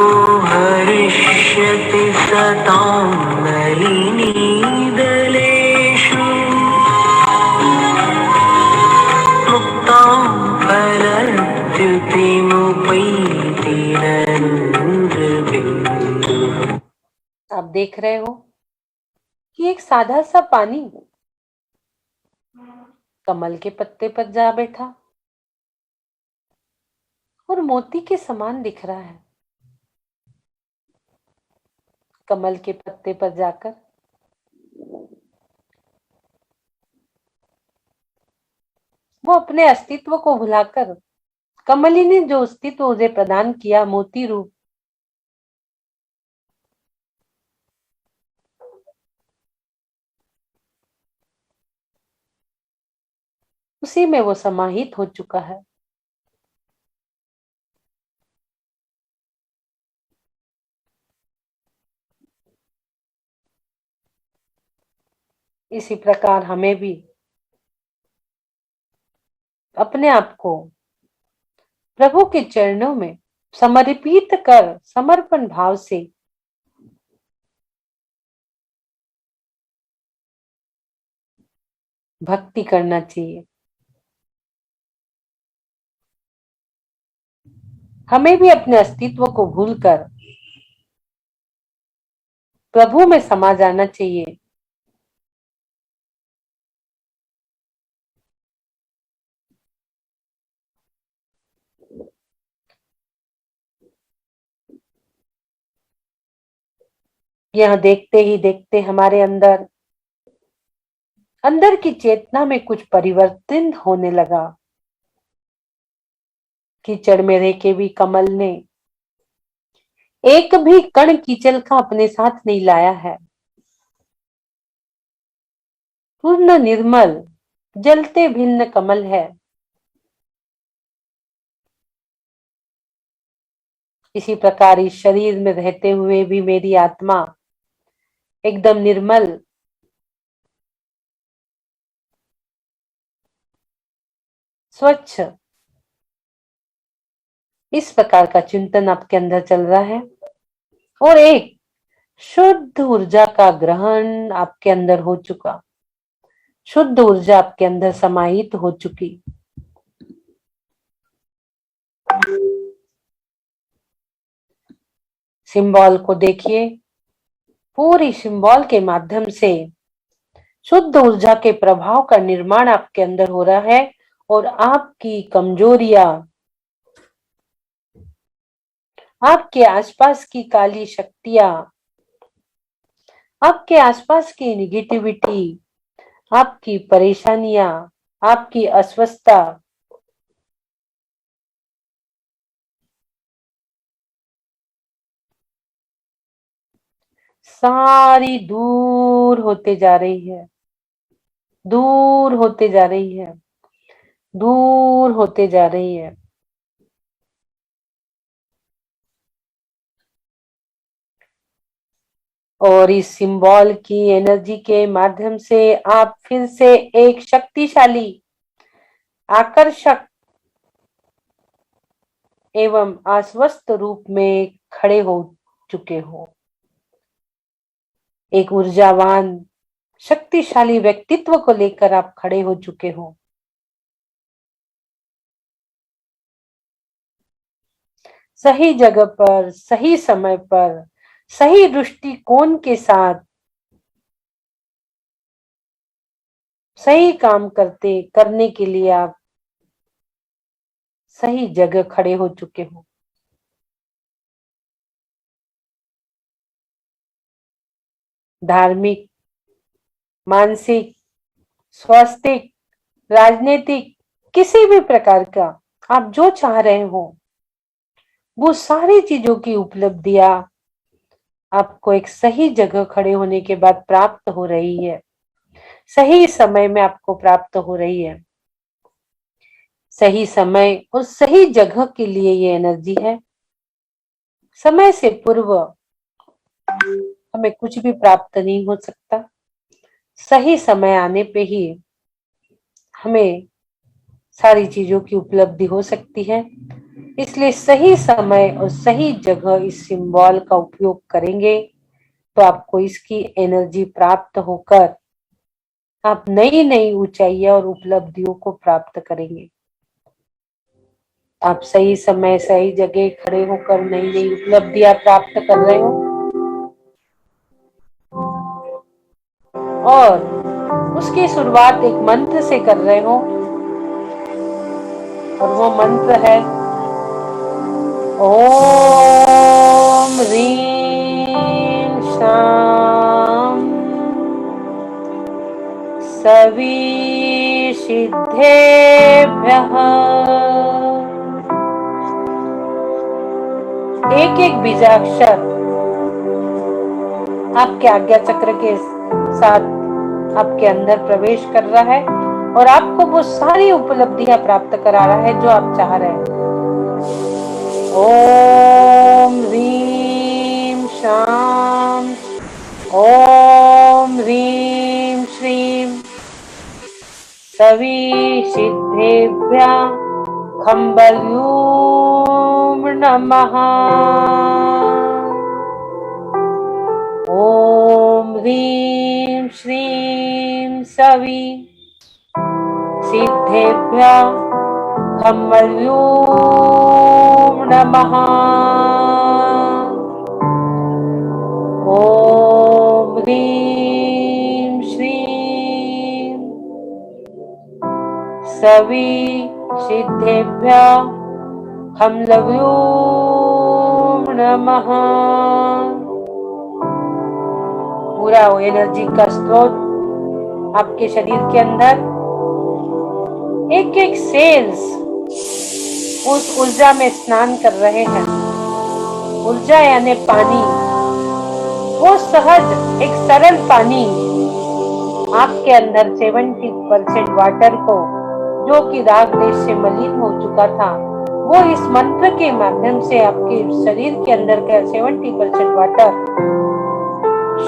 हरिष्यति सतां नलिनीदलेषु मुक्तां फलद्युतिमुपैति नरेन्द्रबिन्दुः। आप देख रहे हो कि एक सादा सा पानी कमल के पत्ते पर जा बैठा और मोती के समान दिख रहा है। कमल के पत्ते पर जाकर वो अपने अस्तित्व को भुलाकर, कमली ने जो अस्तित्व उसे प्रदान किया मोती रूप, उसी में वो समाहित हो चुका है। इसी प्रकार हमें भी अपने आप को प्रभु के चरणों में समर्पित कर समर्पण भाव से भक्ति करना चाहिए। हमें भी अपने अस्तित्व को भूलकर प्रभु में समा जाना चाहिए। यह देखते ही देखते हमारे अंदर की चेतना में कुछ परिवर्तन होने लगा। कीचड़ में रह के भी कमल ने एक भी कण कीचड़ का अपने साथ नहीं लाया है। पूर्ण निर्मल जलते भिन्न कमल है। इसी प्रकार इस शरीर में रहते हुए भी मेरी आत्मा एकदम निर्मल, स्वच्छ, इस प्रकार का चिंतन आपके अंदर चल रहा है और एक शुद्ध ऊर्जा का ग्रहण आपके अंदर हो चुका। शुद्ध ऊर्जा आपके अंदर समाहित हो चुकी। सिंबल को देखिए, पूरी सिंबल के माध्यम से शुद्ध ऊर्जा के प्रभाव का निर्माण आपके अंदर हो रहा है और आपकी कमजोरियां, आपके आसपास की काली शक्तियां, आपके आसपास की निगेटिविटी, आपकी परेशानियां, आपकी अस्वस्थता सारी दूर होते जा रही है, दूर होते जा रही है, दूर होते जा रही है। और इस सिंबल की एनर्जी के माध्यम से आप फिर से एक शक्तिशाली, आकर्षक एवं आश्वस्त रूप में खड़े हो चुके हो। एक ऊर्जावान, शक्तिशाली व्यक्तित्व को लेकर आप खड़े हो चुके हो। सही जगह पर, सही समय पर, सही दृष्टिकोण के साथ सही काम करने के लिए आप सही जगह खड़े हो चुके हो। धार्मिक, मानसिक, स्वास्थ्यिक, राजनीतिक, किसी भी प्रकार का आप जो चाह रहे हो, वो सारी चीजों की उपलब्धियां आपको एक सही जगह खड़े होने के बाद प्राप्त हो रही है। सही समय में आपको प्राप्त हो रही है। सही समय और सही जगह के लिए ये एनर्जी है। समय से पूर्व हमें कुछ भी प्राप्त नहीं हो सकता। सही समय आने पे ही हमें सारी चीजों की उपलब्धि हो सकती है। इसलिए सही समय और सही जगह इस सिंबल का उपयोग करेंगे तो आपको इसकी एनर्जी प्राप्त होकर आप नई नई ऊंचाइयां और उपलब्धियों को प्राप्त करेंगे। आप सही समय, सही जगह खड़े होकर नई नई उपलब्धियां प्राप्त कर रहे हो और उसकी शुरुआत एक मंत्र से कर रहे हो और वो मंत्र है ओम ह्रीं शाम सवी सिद्धेभ्यः। एक एक बीजाक्षर आपके आज्ञा चक्र के साथ आपके अंदर प्रवेश कर रहा है और आपको वो सारी उपलब्धियां प्राप्त करा रहा है जो आप चाह रहे हैं। ओम ह्रीं शाम, ओम ह्रीं श्रीं सवी सिद्धेभ्यः खम्बल्यूं नमः। ओम ह्रीं श्रीं सवि सिद्धेभ्यः खम्मल्यूं नमः। ओम ह्रीं श्रीं सवि सिद्धेभ्यः खम्मल्यूं नमः। पूरा एनर्जी का स्रोत आपके शरीर के अंदर एक एक सेल्स उस ऊर्जा में स्नान कर रहे हैं। ऊर्जा यानी पानी, वो सहज एक सरल पानी आपके अंदर 70% वाटर को, जो कि राग देश से मलिन हो चुका था, वो इस मंत्र के माध्यम से आपके शरीर के अंदर का 70% वाटर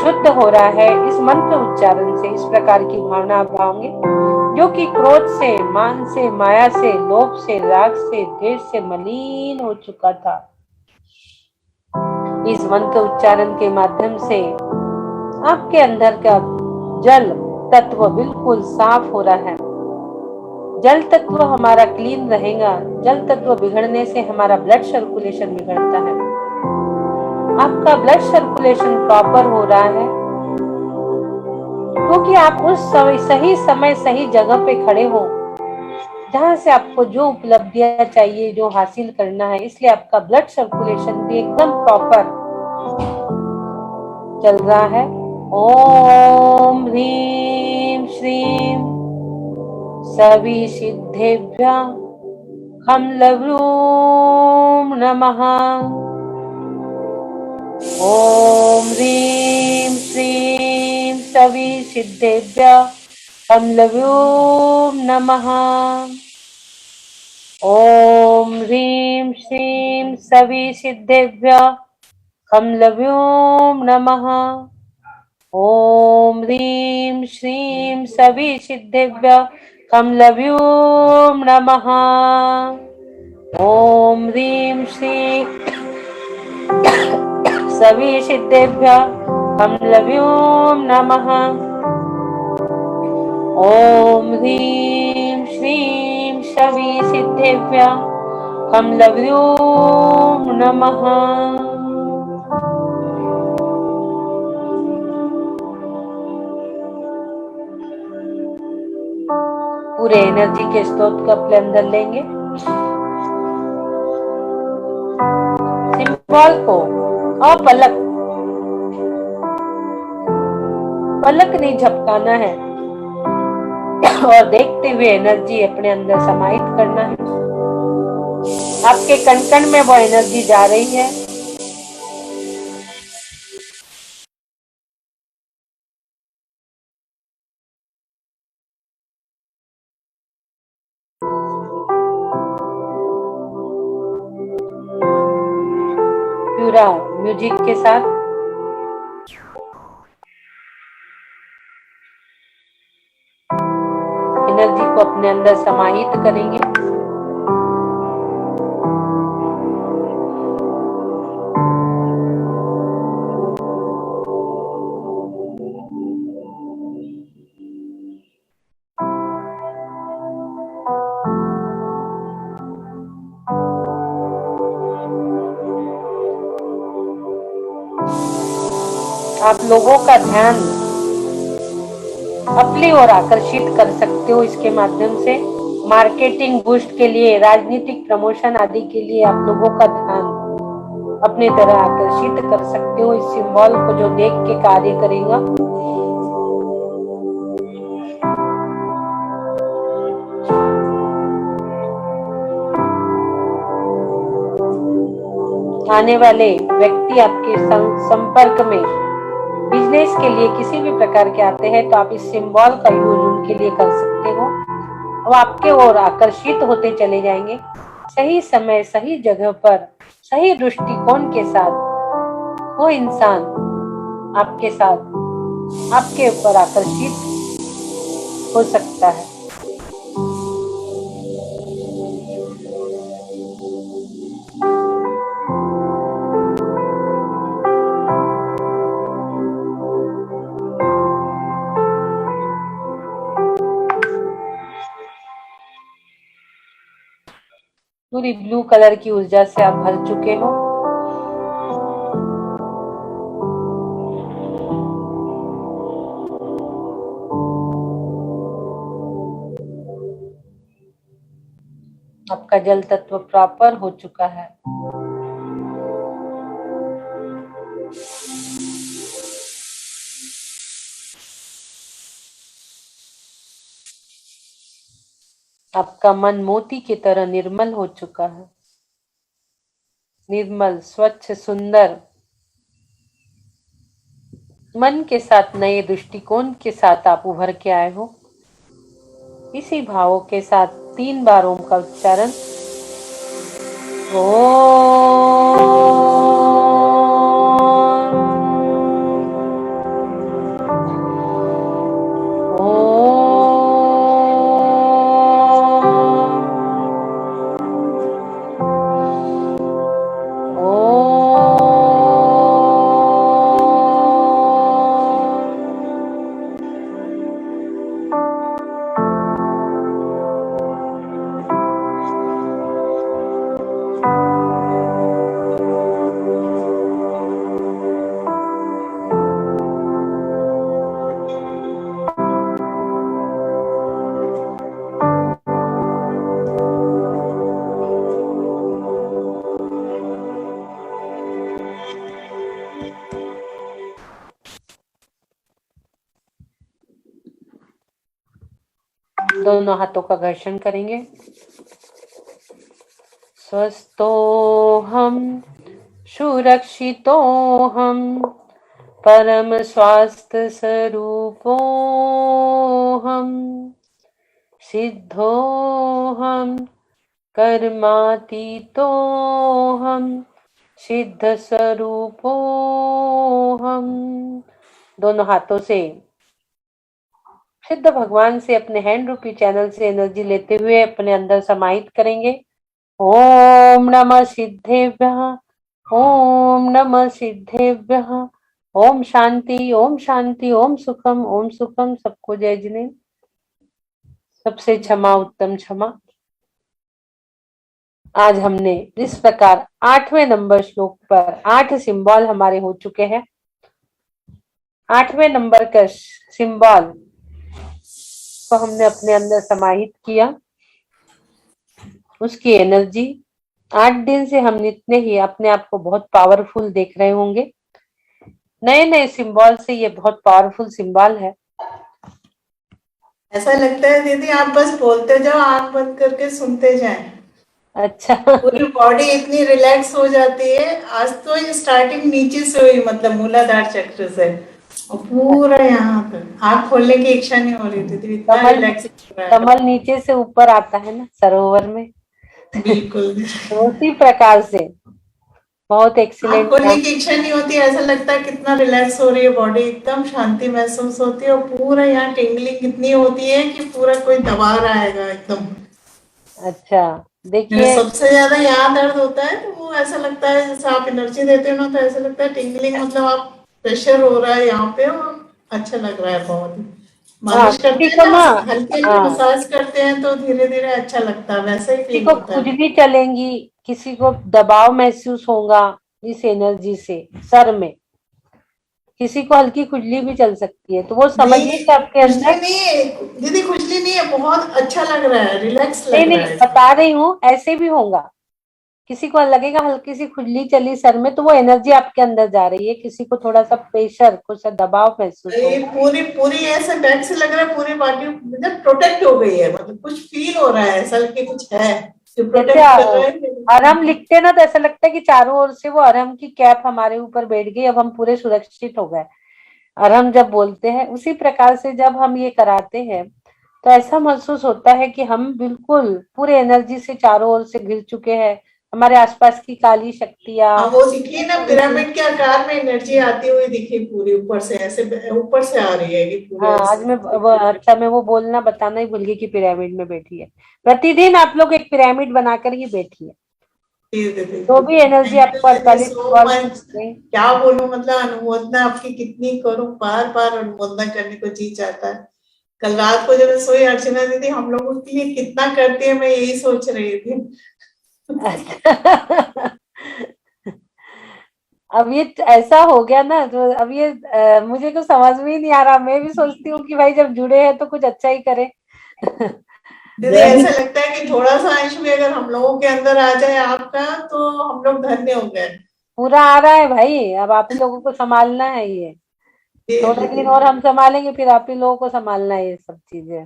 शुद्ध हो रहा है। इस मंत्र उच्चारण से इस प्रकार की भावना आप लाओगे, जो कि क्रोध से, मान से, माया से, लोभ से, राग से, द्वेष से मलिन हो चुका था। इस मंत्र उच्चारण के माध्यम से आपके अंदर का जल तत्व बिल्कुल साफ हो रहा है। जल तत्व हमारा क्लीन रहेगा। जल तत्व बिगड़ने से हमारा ब्लड सर्कुलेशन बिगड़ता है। आपका ब्लड सर्कुलेशन प्रॉपर हो रहा है, क्योंकि आप उस समय सही जगह पे खड़े हो, जहां से आपको जो उपलब्धियां चाहिए, जो हासिल करना है, इसलिए आपका ब्लड सर्कुलेशन भी एकदम प्रॉपर चल रहा है। ओम ह्रीं श्रीं सवि सिद्धेभ्यः खम्मल्यूं नमः। ओम ह्रीं श्रीं सवि सिद्धेभ्यः खम्मल्यूं नमः। ओम ह्रीं श्रीं सवि सिद्धेभ्यः खम्मल्यूं नमः। ओम ह्रीं श्रीं सवि सिद्धेभ्यः खम्मल्यूं नमः। ओम ह्रीं श्रीं सवि सिद्धेभ्यः खम्मल्यूं नमः। ओम ह्रीं श्रीं सवि सिद्धेभ्यः खम्मल्यूं नमः। पूरे एनर्जी के स्रोत को अपने अंदर लेंगे। सिंबल को अपलक, पलक नहीं झपकाना है और देखते हुए एनर्जी अपने अंदर समाहित करना है। आपके कण कण में वो एनर्जी जा रही है। पूरा म्यूजिक के साथ एनर्जी को अपने अंदर समाहित करेंगे। आप लोगों का ध्यान अपनी ओर आकर्षित कर सकते हो। इसके माध्यम से मार्केटिंग बूस्ट के लिए, राजनीतिक प्रमोशन आदि के लिए आप लोगों का ध्यान अपने तरह आकर्षित कर सकते हो। इस सिंबल को जो देख के कार्य करेगा। आने वाले व्यक्ति आपके संपर्क में बिजनेस के लिए किसी भी प्रकार के आते हैं, तो आप इस सिंबल का यूज उनके लिए कर सकते हो। वो आपके ओर आकर्षित होते चले जाएंगे। सही समय, सही जगह पर, सही दृष्टिकोण के साथ वो इंसान आपके साथ, आपके ऊपर आकर्षित हो सकता है। पूरी ब्लू कलर की ऊर्जा से आप भर चुके हो। आपका जल तत्व प्रॉपर हो चुका है। आपका मन मोती की तरह निर्मल हो चुका है। निर्मल, स्वच्छ, सुंदर मन के साथ, नए दृष्टिकोण के साथ आप उभर के आए हो। इसी भावों के साथ 3 बार ओम का उच्चारण। दोनों हाथों का घर्षण करेंगे। स्वस्थो हम, सुरक्षितो हम, परम स्वास्थ्य स्वरूपो हम, सिद्धो हम, कर्मातीतो हम, सिद्ध स्वरूपो हम। दोनों हाथों से सिद्ध भगवान से अपने हैंड रूपी चैनल से एनर्जी लेते हुए अपने अंदर समाहित करेंगे। ओम नमः सिद्धेभ्यः, ओम नमः सिद्धेभ्यः, ओम शांति, ओम शांति, ओम सुखम, ओम सुखम। सबको जय जिनेन्द्र। सबसे क्षमा, उत्तम क्षमा। आज हमने इस प्रकार 8वें नंबर श्लोक पर 8 सिंबल हमारे हो चुके हैं। 8वें नंबर का सिंबल को हमने अपने अंदर समाहित किया। उसकी एनर्जी 8 दिन से हम नित्य ही अपने आप को बहुत पावरफुल देख रहे होंगे। नए नए सिंबल से ये बहुत पावरफुल सिंबल है। ऐसा लगता है दीदी आप बस बोलते जाओ, आंख बंद करके सुनते जाएं। अच्छा। पूरी बॉडी इतनी रिलैक्स हो जाती है। आज तो ये स्टार्टिंग नीचे से हुई, मतलब मूलाधार चक्र से, और पूरा यहाँ तक आंख खोलने की इच्छा नहीं हो रही थी, इतना रिलैक्स हो रहा है। कमल नीचे से ऊपर आता है ना सरोवर में, बिल्कुल। तो उसी प्रकार से बहुत एक्सीलेंट। खोलने की इच्छा नहीं होती, ऐसा लगता है कितना रिलैक्स हो रही है बॉडी, एकदम शांति महसूस होती है, और पूरा यहाँ टिंगलिंग कितनी होती है कि पूरा कोई दबा रहा है एकदम। अच्छा, देखिए सबसे ज्यादा यहाँ दर्द होता है, तो वो ऐसा लगता है जैसे आप एनर्जी देते हो ना, तो ऐसा लगता है टिंगलिंग, मतलब आप प्रेशर हो रहा है यहाँ पे, और अच्छा लग रहा है बहुत। मालिश करते हैं ना, हल्की हल्की मसाज करते हैं तो धीरे धीरे अच्छा लगता है, वैसे ही किसी फील को होता है। खुजली चलेंगी, किसी को दबाव महसूस होगा इस एनर्जी से सर में, किसी को हल्की खुजली भी चल सकती है। तो वो समझिए कि आपके अंदर नहीं है दीदी, खुजली नहीं है, बहुत अच्छा लग रहा है, रिलैक्स लग रहा है। नहीं बता रही हूँ, ऐसे भी होगा। किसी को लगेगा हल्की सी खुजली चली सर में, तो वो एनर्जी आपके अंदर जा रही है। किसी को थोड़ा सा प्रेशर, कुछ दबाव महसूस होगा। पूरी पूरी ऐसे बैक से लग रहा है, पूरी बॉडी मतलब प्रोटेक्ट हो गई है, मतलब कुछ फील हो रहा है, ऐसा कि कुछ है जो प्रोटेक्ट कर रहा है। अरहम लिखते हैं ना, तो ऐसा लगता है कि चारों ओर से वो अरहम की कैप हमारे ऊपर बैठ गई, अब हम पूरे सुरक्षित हो गए। अरहम जब बोलते हैं, उसी प्रकार से जब हम ये कराते हैं तो ऐसा महसूस होता है कि हम बिल्कुल पूरे एनर्जी से चारों ओर से घिर चुके हैं। हमारे आसपास की काली शक्तियां, वो दिखी ना, पिरामिड के आकार में एनर्जी आती हुई दिखी, पूरी ऊपर से, ऐसे ऊपर से आ रही है कि पूरे। हाँ, आज मैं वो बोलना बताना ही भूल गई कि पिरामिड में बैठी है। प्रतिदिन आप लोग एक पिरामिड बनाकर ही बैठिए, तो भी एनर्जी आपको 48 क्या बोलूं, मतलब अनुमोदना आपकी कितनी करूं, बार बार अनुमोदना करने को जी चाहता है। कल रात को जब सोई अर्चना दीदी हम लोगों के लिए कितना करती है, मैं यही सोच रही थी। अब ये ऐसा हो गया ना, तो अब ये मुझे कुछ समझ में ही नहीं आ रहा। मैं भी सोचती हूँ कि भाई जब जुड़े हैं तो कुछ अच्छा ही करें। दीदी ऐसा लगता है कि थोड़ा सा अंश भी अगर हम लोगों के अंदर आ जाए आपका, तो हम लोग धन्य हो गए। पूरा आ रहा है भाई, अब आप ही लोगों को संभालना है ये। जी थोड़े दिन और हम संभालेंगे, फिर आप ही लोगों को संभालना है ये सब चीजें।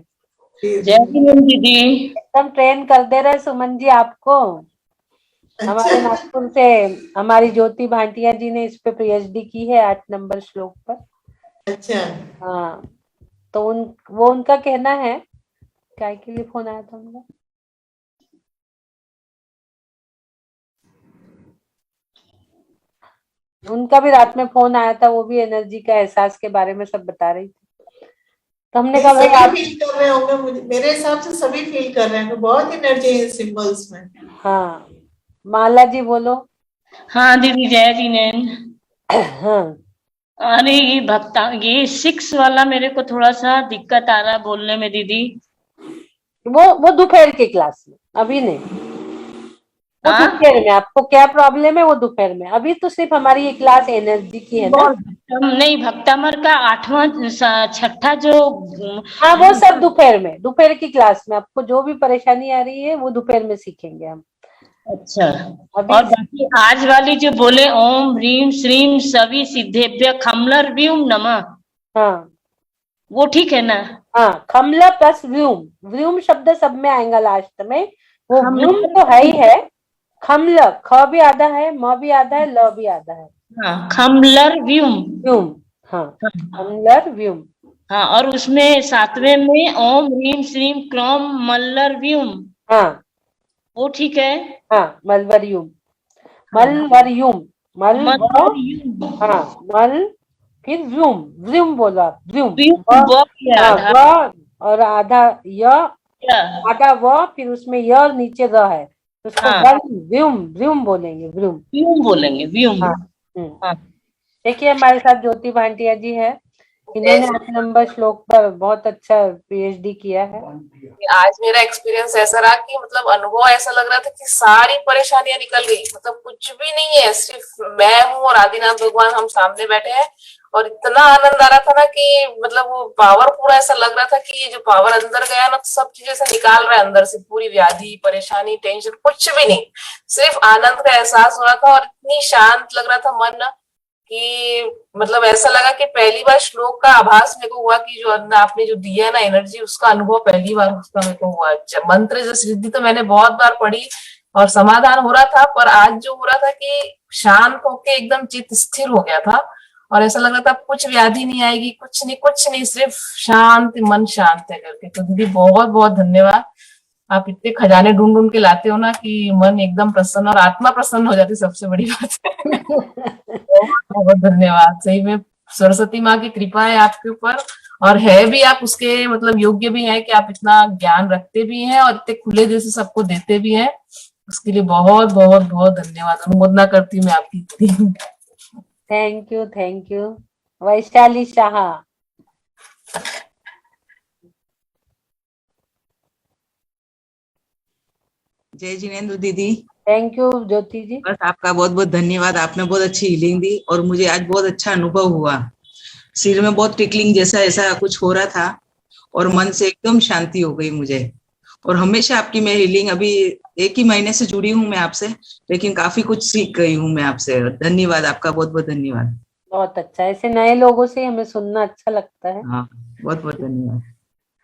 जी। दीदी। एकदम ट्रेन कर दे रहे सुमन जी आपको। हमारे अच्छा नागपुर से हमारी ज्योति भाटिया जी ने इस पे पीएचडी की है 8 नंबर श्लोक पर। अच्छा। हाँ, तो वो उनका कहना है। क्या के लिए फोन आया था उनका? उनका भी रात में फोन आया था, वो भी एनर्जी का एहसास के बारे में सब बता रही थी। तो हमने कहा भाई सभी आप फील कर रहे होंगे, मुझे मेरे हिसाब से सभी फील कर रहे हैं, बहुत एनर्जी है सिंबल्स में। हाँ, माला जी बोलो। हाँ दीदी, जय जिनेन। हाँ, अरे ये भक्ता, ये 6 वाला मेरे को थोड़ा सा दिक्कत आ रहा है बोलने में दीदी। वो दोपहर की क्लास में, अभी नहीं। वो हाँ? दोपहर में आपको क्या प्रॉब्लम है? वो दोपहर में, अभी तो सिर्फ हमारी ये क्लास एनर्जी की है ना। नहीं, भक्तामर का 8वां 6ठा जो। हाँ, वो सब दोपहर में, दोपहर की क्लास में आपको जो भी परेशानी आ रही है वो दोपहर में सीखेंगे हम। अच्छा। अभी और बाकी आज वाली जो बोले ओम ह्रीम श्रीम सवि सिद्धेभ्य खमलर व्यूम नमः, हाँ वो ठीक है ना? हाँ, खमला प्लस व्यूम, व्यूम शब्द सब में आएगा लास्ट में। वो व्यूम खमलर, तो है ही है। खमल, ख भी आधा है, म भी आधा है, ल भी आधा है। हाँ, खमलर व्यूम। व्यूम, हाँ, खमलर व्यूम। हाँ, और उसमें 7वें में ओम ह्रीम श्रीम क्रोम मल्लर व्यूम, हाँ वो ठीक है? हाँ, मलवरयुम, हाँ, मलवरयुम, मल व, मल्लर व्यूम। हाँ, मल, फिर व्यूम, व्यूम बोलो आप, व्यूम। व्यूम वो भी हाँ, आधा। व और आधा य, क्या? आधा व, फिर उसमें य और नीचे र है, तो उसको हाँ, वन व्यूम, व्यूम बोलेंगे, व्यूम। व्यूम बोलेंगे, व्यूम। हाँ। हाँ। देखिए हमारे साथ ज्योति भाटिया जी है। इन्होंने 8 नंबर श्लोक पर बहुत अच्छा पीएचडी किया है। आज मेरा एक्सपीरियंस ऐसा रहा कि मतलब अनुभव ऐसा लग रहा था कि सारी परेशानियां निकल गई, मतलब कुछ भी नहीं है, सिर्फ मैं हूँ और आदिनाथ भगवान हम सामने बैठे हैं। और इतना आनंद आ रहा था ना कि मतलब वो पावर पूरा ऐसा लग रहा था कि ये जो पावर अंदर गया ना, तो सब चीजें से निकाल रहा है अंदर से, पूरी व्याधि परेशानी टेंशन कुछ भी नहीं, सिर्फ आनंद का एहसास हो रहा था। और इतनी शांत लग रहा था मन ना कि मतलब ऐसा लगा कि पहली बार श्लोक का आभास मेरे को हुआ कि जो आपने जो दिया है ना एनर्जी, उसका अनुभव पहली बार उसका मेरे को हुआ। मंत्र जो सिद्धि तो मैंने बहुत बार पढ़ी और समाधान हो रहा था, पर आज जो हो रहा था कि शांत होके एकदम चित्त स्थिर हो गया था और ऐसा लग रहा था कुछ व्याधि नहीं आएगी, कुछ नहीं, सिर्फ शांत, मन शांत है करके। तो दीदी बहुत बहुत धन्यवाद, आप इतने खजाने ढूंढ ढूंढ के लाते हो ना कि मन एकदम प्रसन्न और आत्मा प्रसन्न हो जाती, सबसे बड़ी बात है। बहुत बहुत धन्यवाद, सही में सरस्वती माँ की कृपा है आपके ऊपर। और है भी, आप उसके मतलब योग्य भी हैं कि आप इतना ज्ञान रखते भी हैं और इतने खुले दिल से सबको देते भी हैं। उसके लिए बहुत बहुत बहुत धन्यवाद, अनुमोदना करती हूँ मैं आपकी। Thank you Vaishali Shah. जय जिनेंद्र दीदी। थैंक यू ज्योति जी। बस आपका बहुत बहुत धन्यवाद, आपने बहुत अच्छी हीलिंग दी और मुझे आज बहुत अच्छा अनुभव हुआ। सिर में बहुत टिकलिंग जैसा ऐसा कुछ हो रहा था और मन से एकदम शांति हो गई मुझे। और हमेशा आपकी मैं हीलिंग, अभी 1 ही महीने से जुड़ी हूँ मैं आपसे, लेकिन काफी कुछ सीख गई हूँ मैं आपसे। धन्यवाद आपका, बहुत बहुत धन्यवाद। बहुत अच्छा, ऐसे नए लोगों से हमें सुनना अच्छा लगता है। हाँ, बहुत बहुत धन्यवाद।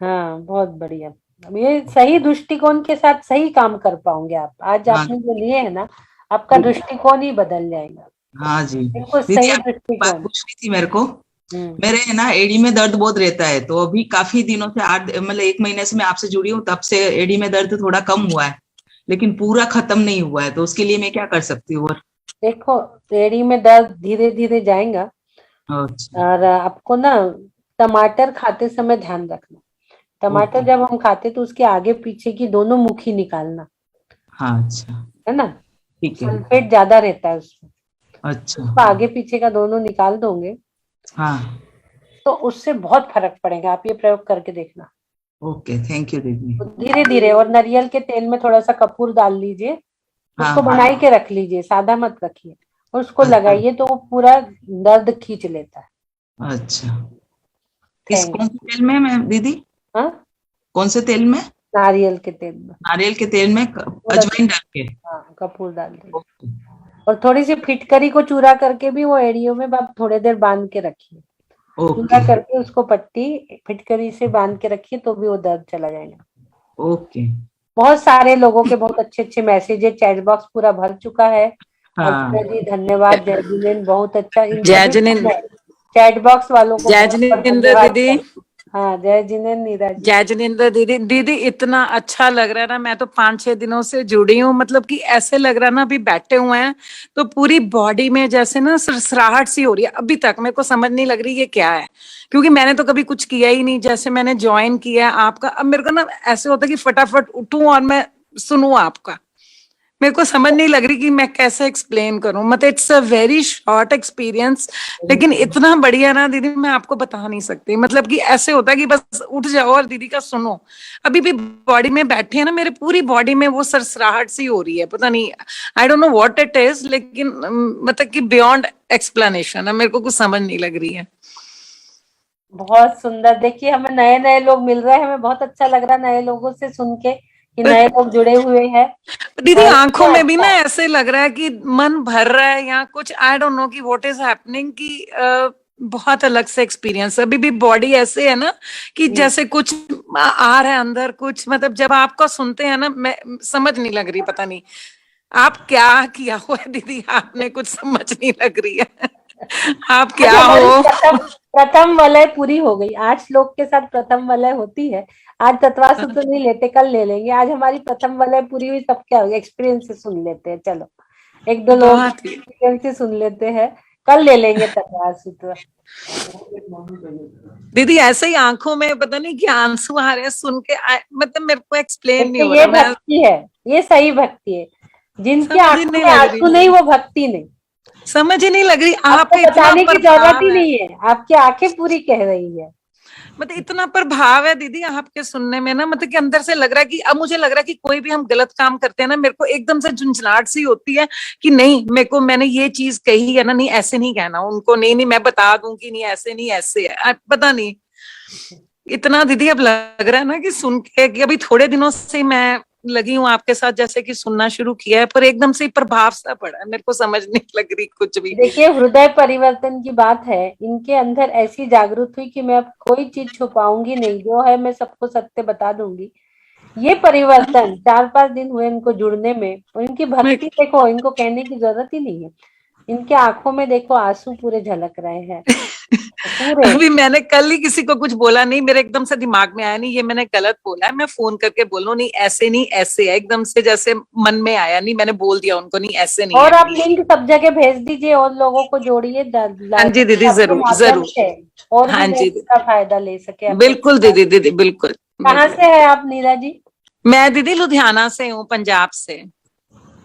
हाँ, बहुत बढ़िया। ये सही दृष्टिकोण के साथ सही काम कर पाओगे आप। आज हाँ, आपने जो लिए है ना, आपका दृष्टिकोण ही बदल जाएगा। हाँ जी बिल्कुल दीदी, सही आप बात दृष्टिकोण। पूछनी थी मेरे को। मेरे है ना एडी में दर्द बहुत रहता है, तो अभी काफी दिनों से 8 मतलब 1 महीने से मैं आपसे जुड़ी हूँ, तब से एडी में दर्द थोड़ा कम हुआ है, लेकिन पूरा खत्म नहीं हुआ है। तो उसके लिए मैं क्या कर सकती हूँ? देखो, एड़ी में दर्द धीरे धीरे जाएगा। अच्छा। और आपको ना टमाटर खाते समय ध्यान रखना, टमाटर जब हम खाते तो उसके आगे पीछे की दोनों मुखी निकालना। हाँ, अच्छा, है ना, ठीक है। सल्फेट ज्यादा रहता है उसमें। अच्छा। उसको आगे पीछे का दोनों निकाल दोगे हाँ, तो उससे बहुत फर्क पड़ेगा। आप ये प्रयोग करके देखना। ओके, थैंक यू दीदी। धीरे धीरे, और नारियल के तेल में थोड़ा सा कपूर डाल लीजिए, उसको बनाई के रख लीजिए, सादा मत रखिए, और उसको लगाइए तो वो पूरा दर्द खींच लेता है। अच्छा, कौन से तेल में मैं दीदी? हाँ, कौन से तेल में? नारियल के तेल में। नारियल के तेल में अजवाइन डाल के? हाँ, कपूर डाल दीजिए, और थोड़ी सी फिटकरी को चूरा करके भी वो एड़ियों में आप थोड़ी देर बांध के रखिए। चूरा करके उसको पट्टी फिटकरी से बांध के रखिए तो भी वो दर्द चला जाएगा। ओके। बहुत सारे लोगों के बहुत अच्छे अच्छे मैसेज है, चैट बॉक्स पूरा भर चुका है। हाँ। जी धन्यवाद, जय जिनेन्द्र, बहुत अच्छा। जय जिनेन्द्र, चैट बॉक्स वालों को जय जिनेन्द्र दीदी। हाँ, जय जिनेन्द्र नीरज, जय जिनेन्द्र दीदी। दीदी इतना अच्छा लग रहा है ना, मैं तो 5-6 दिनों से जुड़ी हूँ, मतलब कि ऐसे लग रहा है ना, अभी बैठे हुए हैं तो पूरी बॉडी में जैसे ना सरसराहट सी हो रही है। अभी तक मेरे को समझ नहीं लग रही ये क्या है, क्योंकि मैंने तो कभी कुछ किया ही नहीं। जैसे मैंने ज्वाइन किया है आपका, अब मेरे को ना ऐसे होता है कि फटाफट उठूं और मैं सुनूं आपका। मेरे को समझ नहीं लग रही कि मैं कैसे एक्सप्लेन करूं, मतलब it's a very short experience, लेकिन इतना बढ़िया ना दीदी, मैं आपको बता नहीं सकती। मतलब कि ऐसे होता है कि बस उठ जाओ और दीदी का सुनो। अभी भी बॉडी में बैठे हैं ना, मेरे पूरी बॉडी में वो सरसराहट सी हो रही है, पता नहीं, I don't know what it is, लेकिन मतलब कि बियॉन्ड एक्सप्लेनेशन है, मेरे को कुछ समझ नहीं लग रही है। बहुत सुंदर। देखिए, हमें नए नए लोग मिल रहे हैं, हमें बहुत अच्छा लग रहा है नए लोगों से सुन के कि नए लोग जुड़े हुए हैं। दीदी आंखों में भी ना ऐसे लग रहा है कि मन भर रहा है या कुछ, आई डोंट नो कि व्हाट इज हैपनिंग, कि बहुत अलग से एक्सपीरियंस। अभी भी बॉडी ऐसे है ना कि जैसे कुछ आ रहा है अंदर, कुछ मतलब जब आपको सुनते हैं ना, मैं समझ नहीं लग रही, पता नहीं आप क्या किया हुआ है दीदी, आपने कुछ समझ नहीं लग रही है। आप क्या हो? प्रथम वलय पूरी हो गई। 8 श्लोक के साथ प्रथम वलय होती है। आज तत्वा सूत्र नहीं लेते, कल ले लेंगे। आज हमारी प्रथम वलय पूरी हुई, तब क्या होगा, एक्सपीरियंस से सुन लेते हैं। चलो, 1-2 लोग एक्सपीरियंस से सुन लेते हैं, कल ले लेंगे तत्वा सूत्र। दीदी ऐसे ही आंखों में पता नहीं क्या आंसू आ रहे हैं सुन के, मतलब मेरे को एक्सप्लेन नहीं हो ये रहा। भक्ति है, ये सही भक्ति है। जिनकी आंखों में आंसू नहीं, वो भक्ति नहीं। समझ ही नहीं लग रही। आपको बताने की जरूरत ही नहीं है, आपकी आंखें पूरी कह रही है। मतलब इतना प्रभाव है दीदी आपके सुनने में ना, मतलब कि अंदर से लग रहा है कि अब मुझे लग रहा है कि कोई भी हम गलत काम करते हैं ना, मेरे को एकदम से झुंझलाहट सी होती है कि नहीं, मेरे को मैंने ये चीज कही है ना, नहीं ऐसे नहीं कहना उनको, नहीं मैं बता दूंगी, नहीं ऐसे नहीं ऐसे है, पता नहीं। इतना दीदी अब लग रहा है ना कि सुन के, कि अभी थोड़े दिनों से मैं लगी हूँ आपके साथ, जैसे कि सुनना शुरू किया है, पर एकदम से प्रभाव सा पड़ा है, मेरे को समझ नहीं लग रही कुछ भी। देखिए, हृदय परिवर्तन की बात है। इनके अंदर ऐसी जागृत हुई कि मैं अब कोई चीज छुपाऊंगी नहीं, जो है मैं सबको सत्य बता दूंगी। ये परिवर्तन 4-5 दिन हुए इनको जुड़ने में, और इनकी भक्ति देखो, इनको कहने की जरूरत ही नहीं है। इनके आंखों में देखो आंसू पूरे झलक रहे हैं पूरे। अभी मैंने कल ही किसी को कुछ बोला नहीं, मेरे एकदम से दिमाग में आया, नहीं ये मैंने गलत बोला है, मैं फोन करके बोलूं, नहीं ऐसे नहीं ऐसे है, एकदम से जैसे मन में आया, नहीं मैंने बोल दिया उनको, नहीं ऐसे नहीं। और आप लिंक सब जगह भेज दीजिए और लोगों को जोड़िए। हाँ जी दीदी, जरूर जरूर, और हाँ जी, इसका फायदा ले सके। बिल्कुल दीदी, दीदी बिल्कुल। कहाँ से है आप नीरा जी? मैं दीदी लुधियाना से हूँ, पंजाब से।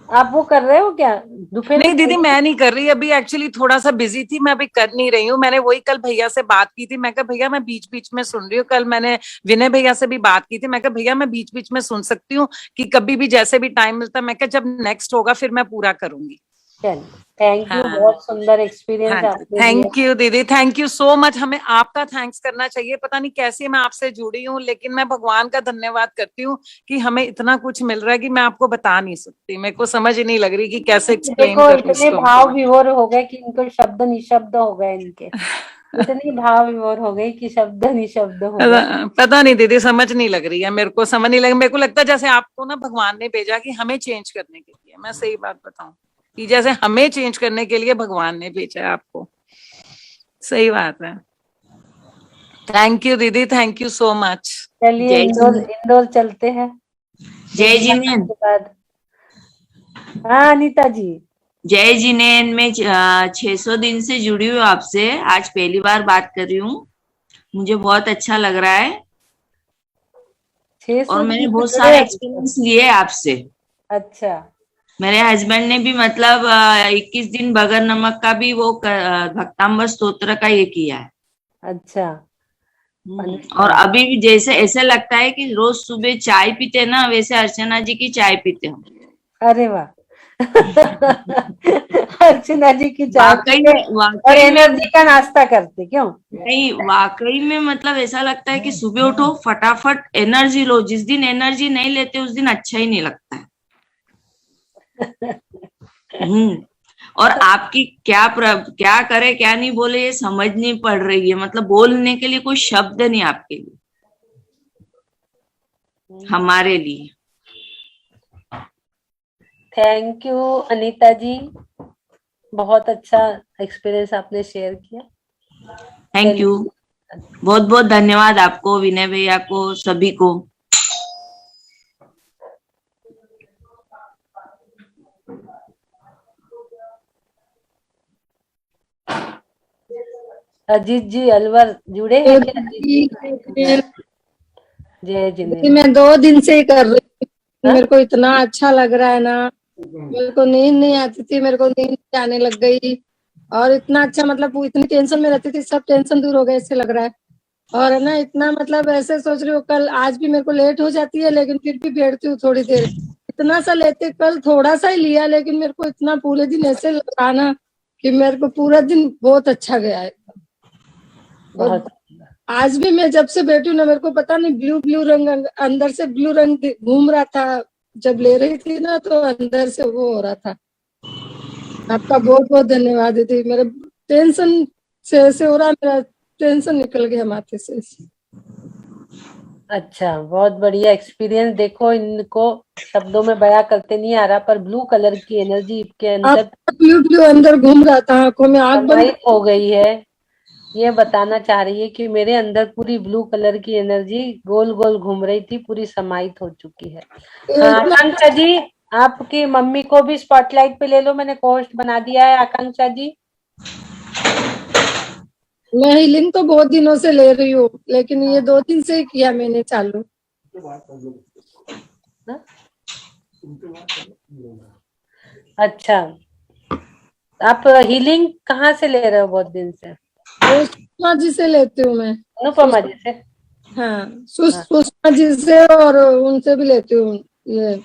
आप वो कर रहे हो क्या दोपहर? नहीं दीदी, मैं नहीं कर रही अभी, एक्चुअली थोड़ा सा बिजी थी, मैं अभी कर नहीं रही हूँ। मैंने वही कल भैया से बात की थी, मैं कहा भैया मैं बीच बीच में सुन रही हूँ। कल मैंने विनय भैया से भी बात की थी, मैं कहा भैया मैं बीच बीच में सुन सकती हूँ कि कभी भी जैसे भी टाइम मिलता है। मैं कहा जब नेक्स्ट होगा फिर मैं पूरा करूंगी। थैंक यू, बहुत सुंदर एक्सपीरियंस आपने। थैंक यू दीदी, थैंक यू सो मच। हमें आपका थैंक्स करना चाहिए, पता नहीं कैसे मैं आपसे जुड़ी हूँ, लेकिन मैं भगवान का धन्यवाद करती हूँ कि हमें इतना कुछ मिल रहा है कि मैं आपको बता नहीं सकती। मेरे को समझ ही नहीं लग रही कि कैसे एक्सप्लेन करूं। इतने भाव विभोर हो गए कि इनको शब्द निशब्द हो गए, इनके इतनी भाव विभोर हो गई कि शब्द निशब्द हो गए। पता नहीं दीदी, समझ नहीं लग रही है, मेरे को समझ नहीं लग, मेरे को लगता है जैसे आपको ना भगवान ने भेजा कि हमें चेंज करने के लिए। मैं सही बात बताऊं कि जैसे हमें चेंज करने के लिए भगवान ने भेजा है आपको। सही बात है। थैंक यू दीदी, थैंक यू सो मच। चलिए इंदौर चलते हैं। जय जिनेन्द्र। हाँ अनीता जी। जय जिनेन्द्र। मैं 600 दिन से जुड़ी हूँ आपसे, आज पहली बार बात कर रही हूँ। मुझे बहुत अच्छा लग रहा है और मैंने बहुत सारे एक्सपीरियंस लिए आपसे। अच्छा। मेरे हस्बैंड ने भी मतलब 21 दिन बगैर नमक का भी वो भक्तांबर स्तोत्र का ये किया है। अच्छा। और अभी भी जैसे ऐसे लगता है कि रोज सुबह चाय पीते ना, वैसे अर्चना जी की चाय पीते हम। अरे वाह, अर्चना जी की चाय वाकई पीते में और वाकई में एनर्जी का नाश्ता करते क्यों? नहीं, वाकई में मतलब ऐसा लगता है कि सुबह उठो फटाफट एनर्जी लो। जिस दिन एनर्जी नहीं लेते उस दिन अच्छा ही नहीं लगता है। और आपकी क्या करे क्या नहीं बोले ये समझ नहीं पड़ रही है। मतलब बोलने के लिए कोई शब्द नहीं आपके लिए, हमारे लिए। थैंक यू अनीता जी, बहुत अच्छा एक्सपीरियंस आपने शेयर किया। थैंक यू, बहुत बहुत धन्यवाद आपको, विनय भैया को, सभी को। अजीत जी अलवर जुड़े हैं क्या? जय जिनेंद्र। मैं 2 दिन से ही कर रही हूँ। मेरे को इतना अच्छा लग रहा है ना, मेरे को नींद नहीं आती थी, मेरे को नींद आने लग गई और इतना अच्छा, मतलब वो इतनी टेंशन में रहती थी, सब टेंशन दूर हो गए ऐसे लग रहा है। और है ना, इतना मतलब ऐसे सोच रही हूँ, कल आज भी मेरे को लेट हो जाती है लेकिन फिर भी बैठती हूँ थोड़ी देर। इतना सा लेते, कल थोड़ा सा ही लिया लेकिन मेरे को इतना पूरे दिन ऐसे लगा ना कि मेरे को पूरा दिन बहुत अच्छा गया है। और आज भी मैं जब से बैठी हूँ ना, मेरे को पता नहीं ब्लू रंग अंदर से ब्लू रंग घूम रहा था। जब ले रही थी ना तो अंदर से वो हो रहा था। आपका बहुत बहुत धन्यवाद दीदी। मेरे टेंशन से ऐसे हो रहा, मेरा टेंशन निकल गया माथे से। अच्छा, बहुत बढ़िया एक्सपीरियंस। देखो, इनको शब्दों में बयां करते नहीं आ रहा, पर ब्लू कलर की एनर्जी के अंदर ब्लू अंदर घूम रहा था, आंखों में आग बंद हो गई है। ये बताना चाह रही है कि मेरे अंदर पूरी ब्लू कलर की एनर्जी गोल गोल घूम रही थी, पूरी समाहित हो चुकी है। हाँ, आकांक्षा जी, आपकी मम्मी को भी स्पॉटलाइट पे ले लो, मैंने होस्ट बना दिया है। आकांक्षा जी, मैं हीलिंग तो बहुत दिनों से ले रही हूँ, लेकिन ये 2 दिन से ही किया मैंने चालू। अच्छा, आप हीलिंग कहाँ से ले रहे हो बहुत दिन से? सुषमा जी से लेती हूँ मैं। अनुपमा जी से? हाँ, सुषमा जी से, और उनसे भी लेती हूँ। ये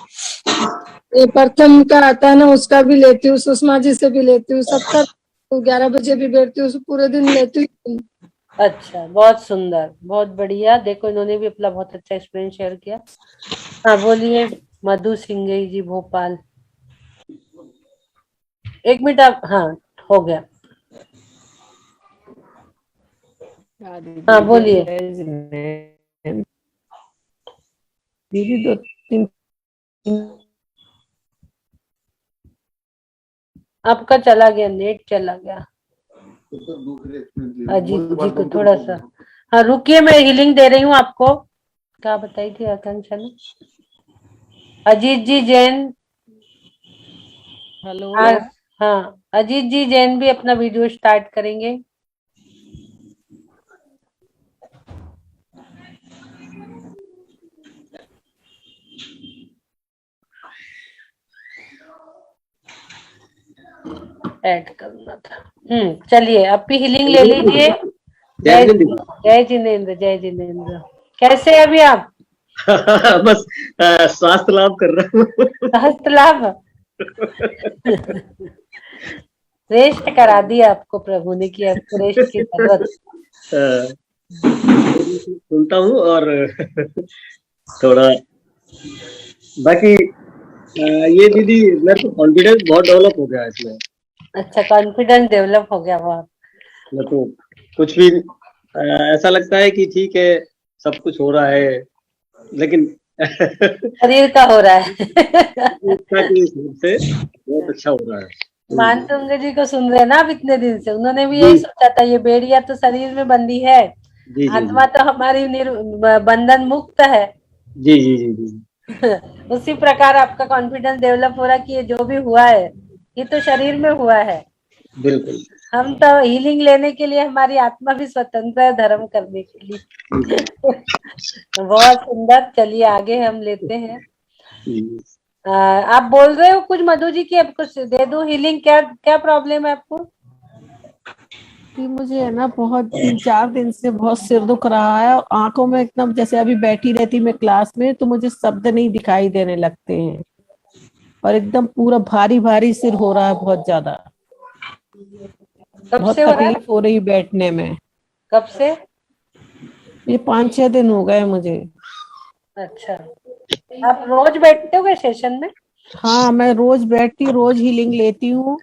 प्रथम का आता है ना, उसका भी लेती हूँ, सुषमा जी से भी लेती हूँ। 11 बजे भी बैठती हूँ, पूरे दिन लेती हूँ। अच्छा, बहुत सुंदर, बहुत बढ़िया। देखो, इन्होंने भी अपना बहुत अच्छा एक्सपीरियंस शेयर किया। हाँ, बोलिए मधु सिंगई जी, भोपाल। 1 मिनट आप, हाँ हो गया। हाँ बोलिए दीदी। 2-3 आपका चला गया, नेट चला गया। अजीत जी को थोड़ा सा, हाँ रुकिए, मैं हीलिंग दे रही हूँ आपको। क्या बताई थी आकांक्षा ने? अजीत जी जैन। हेलो। हाँ, अजीत जी जैन भी अपना वीडियो स्टार्ट करेंगे। ऐड करना था। चलिए, आप भी हीलिंग ले लीजिए। जय जिनेंद्र, जय जिनेंद्र। कैसे हैं अभी आप? बस स्वास्थ्य लाभ कर रहा हूँ। स्वास्थ्य लाभ रेस्ट करा दिया आपको प्रभु ने, कि आपको रेस्ट की जरूरत। सुनता हूँ और थोड़ा बाकी ये दीदी, मेरे को कॉन्फिडेंस बहुत डेवलप हो गया इसमें। अच्छा, कॉन्फिडेंस डेवलप हो गया बहुत। मैं तो कुछ भी ऐसा लगता है कि ठीक है, सब कुछ हो रहा है, लेकिन शरीर का हो रहा है। से बहुत अच्छा हो रहा है। मानतुंग जी को सुन रहे ना आप इतने दिन से, उन्होंने भी यही सोचा था, ये बेड़िया तो शरीर में बंधी है, आत्मा तो हमारी बंधन मुक्त है। जी जी जी जी। उसी प्रकार आपका कॉन्फिडेंस डेवलप हो रहा कि ये जो भी हुआ है ये तो शरीर में हुआ है। बिल्कुल। हम तो हीलिंग लेने के लिए, हमारी आत्मा भी स्वतंत्र है धर्म करने के लिए। बहुत सुंदर। चलिए आगे हम लेते हैं। आप बोल रहे हो कुछ मधु जी की, अब कुछ दे दूं हीलिंग? क्या क्या प्रॉब्लम है आपको? कि मुझे है ना, बहुत 3-4 दिन से बहुत सिर दुख रहा है और आंखों में एकदम, जैसे अभी बैठी रहती मैं क्लास में तो मुझे शब्द नहीं दिखाई देने लगते हैं। और एकदम पूरा भारी भारी सिर हो रहा है, बहुत ज्यादा, कब बहुत से हो रहा है? तकलीफ हो रही बैठने में। कब से? ये 5-6 दिन हो गए मुझे। अच्छा, आप रोज बैठते हो सेशन में? हाँ, मैं रोज बैठती हूँ, रोज हीलिंग लेती हूँ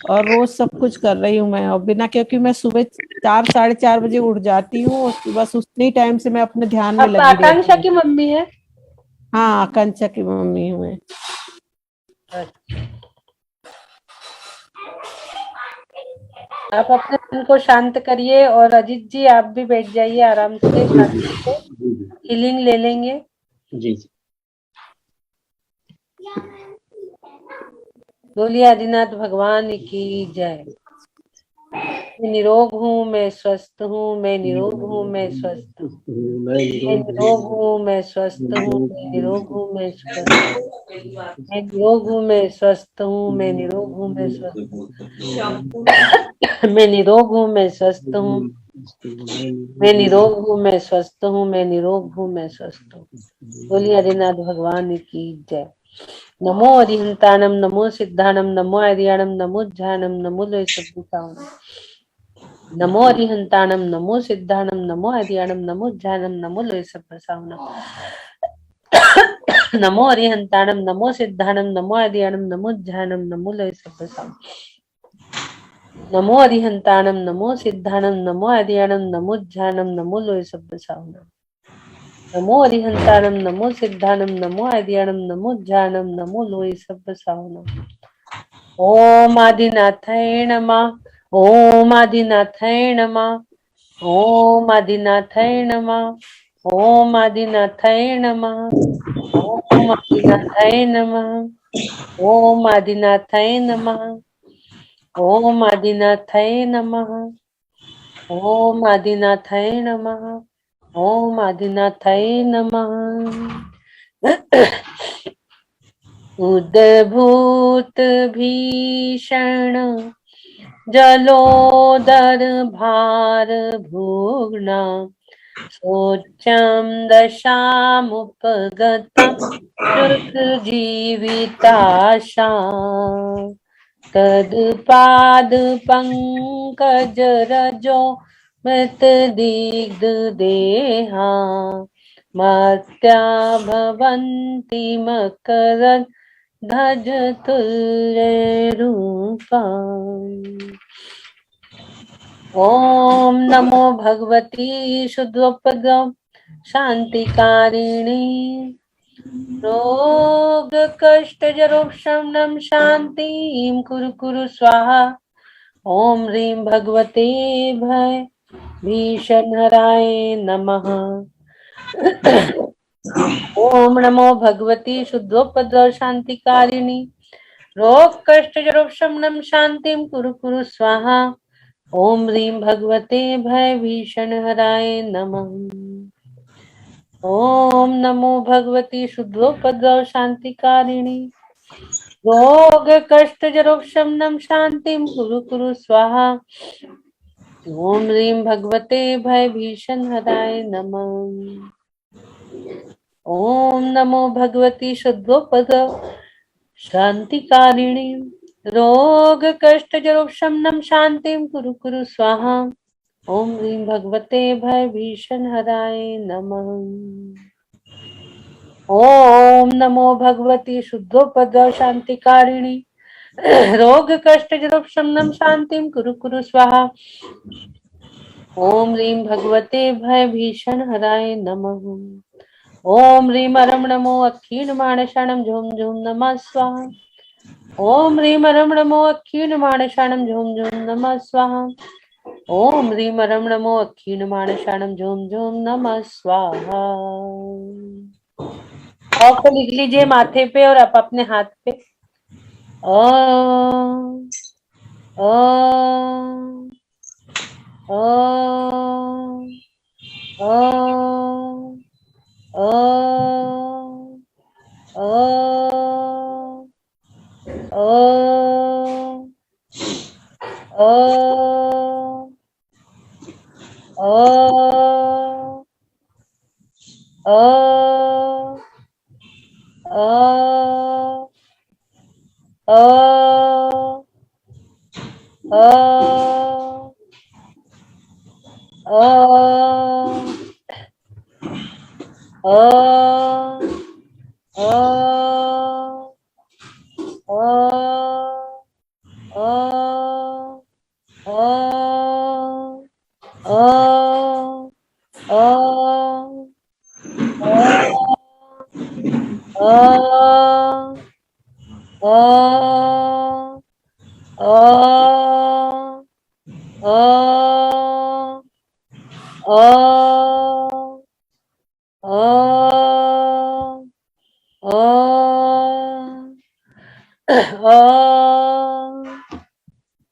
और रोज सब कुछ कर रही हूँ मैं। और बिना, क्योंकि मैं सुबह 4-4:30 बजे उठ जाती हूँ, बस उतनी टाइम से मैं अपने ध्यान में आप लगी रहती आकांक्षा हूँ। की मम्मी है? हाँ, आकांक्षा की मम्मी हूँ मैं। आप अपने मन को शांत करिए और अजीत जी आप भी बैठ जाइए आराम से, शांति से, हीलिंग ले लेंगे। जी। बोलिए आदिनाथ भगवान की जय। मैं निरोग हूँ, मैं स्वस्थ हूँ, मैं निरोग हूँ, मैं स्वस्थ हूँ, मैं निरोग हूँ, मैं स्वस्थ हूँ, मैं निरोग हूँ, मैं स्वस्थ हूँ, मैं निरोग हूँ, मैं स्वस्थ हूँ, मैं निरोग हूँ, मैं स्वस्थ हूँ, मैं निरोग हूँ, मैं स्वस्थ हूँ, मैं निरोग हूँ, मैं स्वस्थ हूँ, मैं निरोग हूँ, मैं स्वस्थ हूँ। बोलिए आदिनाथ भगवान की जय। नमो अरिहंताणम, नमो सिद्धाणम, नमो आर्याणम, नमो ध्यानम, नमो लोयसब्बुताम। नमो अरिहंताणम, नमो सिद्धाणम, नमो आर्याणम, नमो ध्यानम, नमो लोयसब्बुताम। नमो अरिहंताणम, नमो सिद्धाणम, नमो आर्याणम, नमो ध्यानम, नमो लोयसब्बुताम। नमो अरिहंताणम, नमो सिद्धाणम, नमो आर्याणम, नमो ध्यानम, नमो लोयसब्बुताम। नमो अरिहंताणम, नमो सिद्धाणम, नमो आर्याणम, नमो ध्यानम, नमो लोयसब्बुताम। ओम आदिनाथाय नमः, ओम आदिनाथाय नमः, ओम आदिनाथाय नमः, ओम आदिनाथाय नमः, ओम आदिनाथाय नमः, ओम आदिनाथाय नमः, ओम आदिनाथाय नमः, ओम आदिनाथाय नमः, ओम आदिनाथाय नमः। उद्भूत भीषण जलोदर भार भुग्ना शोचं दशामुपगतं श्रुतजीविताशा तत्पाद पंकज रजो मृतदिग्ध देहा मर्त्या भवन्ति मकरन् धज तुल्यरूपा। ओम नमो भगवती शुद्धोपद शांतिकारिणी रोग कष्ट जरोक्षमणं शांतिं कुरु कुरु स्वाहा। ओम ह्रीं भगवते भय भीषणहराय नमः। ओम नमो भगवती शुद्धोपद्रव शांतिकारिणी रोग कष्ट जरोक्षमणं शांतिं कुरु कुरु स्वाहा। ओम ह्रीं भगवते भय भीषणहराय नमः। ओम नमो भगवती शुद्धोपद्रव शांतिकारिणी रोग कष्ट जरोक्षमणं शांतिं कुरु कुरु स्वाहा। ओम ह्रीं भगवते भय भीषणहराय नमः। ओम नमो भगवती शुद्धोपद्रव शांतिकारिणी रोग कष्ट जरोक्षमणं शांतिं कुरु कुरु स्वाहा। ओम ह्रीं भगवते भय भीषणहराय नमः। ओम नमो भगवती शुद्धोपद्रव शांतिकारिणी रोग कष्ट जरोक्षमणं शांतिं कुरु कुरु स्वाहा। ओम ह्रीं भगवते भय भीषणहराय नमः। ओम ह्रीं अरं नमो अक्षीणमाणशाणं झूम झूम नमः स्वाहा। ओम ह्रीं अरं नमो अक्षीणमाणशाणं झूम झूम नमः स्वाहा। ओम ह्रीं अरं नमो अक्षीणमाणशाणं झूम झूम नमः स्वाहा। और को लिख लीजिए माथे पे और आप अपने हाथ पे। ओम ओम ओम ओम ओम ओम ओम ओम ओम ओम ओ ओ ओ ओ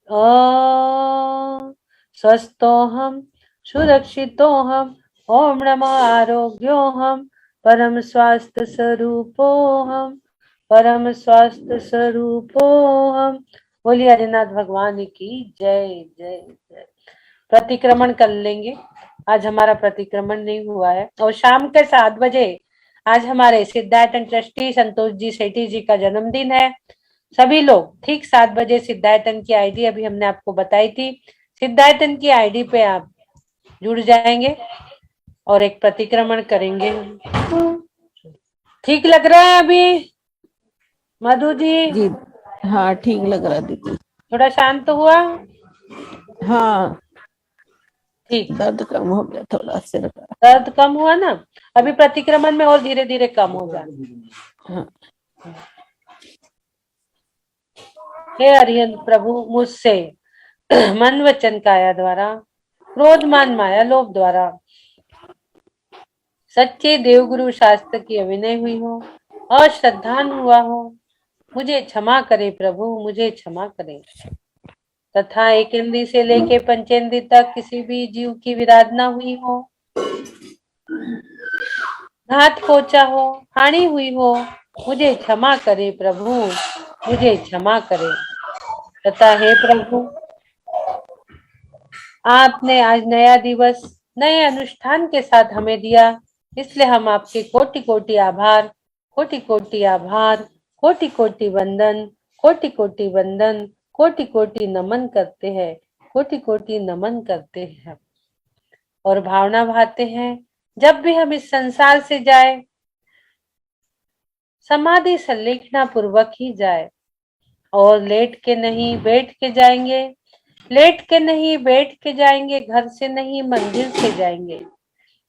ओ स्वस्थोहम सुरक्षितोहम ओम नमः आरोग्योहम परम स्वास्थ्य स्वरूपोहम परम स्वास्थ्य स्वरूपोहम। बोलिए हरिनाथ भगवान की जय जय जय। प्रतिक्रमण कर लेंगे, आज हमारा प्रतिक्रमण नहीं हुआ है। और शाम के 7 बजे आज हमारे सिद्धायतन ट्रस्टी संतोष जी सेठी जी का जन्मदिन है। सभी लोग ठीक 7 बजे सिद्धायतन की आईडी अभी हमने आपको बताई थी, सिद्धायतन की आईडी पे आप जुड़ जाएंगे और एक प्रतिक्रमण करेंगे। ठीक लग रहा है अभी मधु जी? हाँ ठीक लग रहा दीदी। थोड़ा शांत हुआ? हाँ ठीक, दर्द कम हो गया, थोड़ा सिर का दर्द कम हुआ ना? अभी प्रतिक्रमण में और धीरे धीरे कम होगा। हाँ। हे हरिहर प्रभु, मुझसे मन वचन काया द्वारा क्रोध मान माया लोभ द्वारा सच्चे देवगुरु शास्त्र की अविनय हुई हो और श्रद्धान हुआ हो, मुझे क्षमा करे प्रभु, मुझे क्षमा करे। तथा एकेंद्री से लेके पंचेंद्री तक किसी भी जीव की विराधना हुई हो, घात पहुंचा हो, हानि हुई हो, मुझे क्षमा करे प्रभु, मुझे क्षमा करे। तथा हे प्रभु, आपने आज नया दिवस नए अनुष्ठान के साथ हमें दिया, इसलिए हम आपके कोटि कोटि आभार, कोटि कोटि आभार, कोटि कोटि वंदन, कोटि कोटि वंदन, कोटि कोटि नमन करते हैं, कोटि कोटि नमन करते हैं। और भावना भाते हैं जब भी हम इस संसार से जाए, समाधि संलेखना पूर्वक ही जाए, और लेट के नहीं बैठ के जाएंगे, लेट के नहीं बैठ के जाएंगे, घर से नहीं मंदिर से जाएंगे,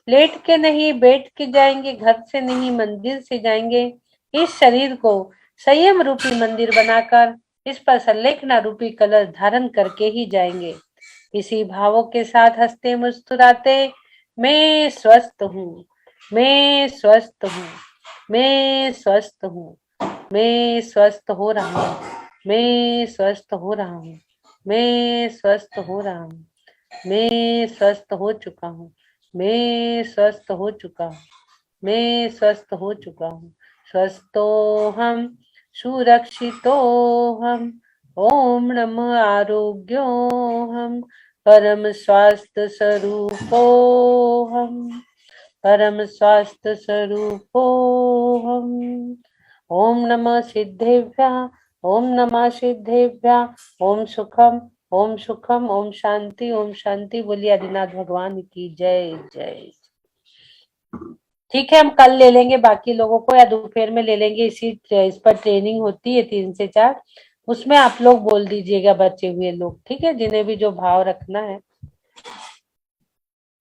लेट के नहीं बैठ के जाएंगे, घर से नहीं मंदिर से जाएंगे। इस शरीर को संयम रूपी मंदिर बनाकर इस पर संलेखना रूपी कलश धारण करके ही जाएंगे। इसी भावों के साथ हंसते मुस्कुराते मैं स्वस्थ हूँ, मैं स्वस्थ हूँ, मैं स्वस्थ हूँ, मैं स्वस्थ हो रहा हूँ, मैं स्वस्थ हो रहा हूँ, मैं स्वस्थ हो रहा हूँ, मैं स्वस्थ हो चुका हूँ, मैं स्वस्थ हो चुका हूँ, मैं स्वस्थ हो चुका हूँ। स्वस्थोहम सुरक्षितोहम ओम नमः आरोग्योहम परम स्वास्थ्य स्वरूपोहम परम स्वास्थ्य स्वरूपोहम। ओम नमः सिद्धेभ्यः, ओम नमः सिद्धेभ्यः, ओम सुखम, ओम सुखम, ओम शांति, ओम शांति। बोलिए आदिनाथ भगवान की जय जय। ठीक है, हम कल ले लेंगे बाकी लोगों को, या दोपहर में ले लेंगे। इस पर ट्रेनिंग होती है 3 से 4, उसमें आप लोग बोल दीजिएगा बचे हुए लोग, ठीक है, जिन्हें भी जो भाव रखना है।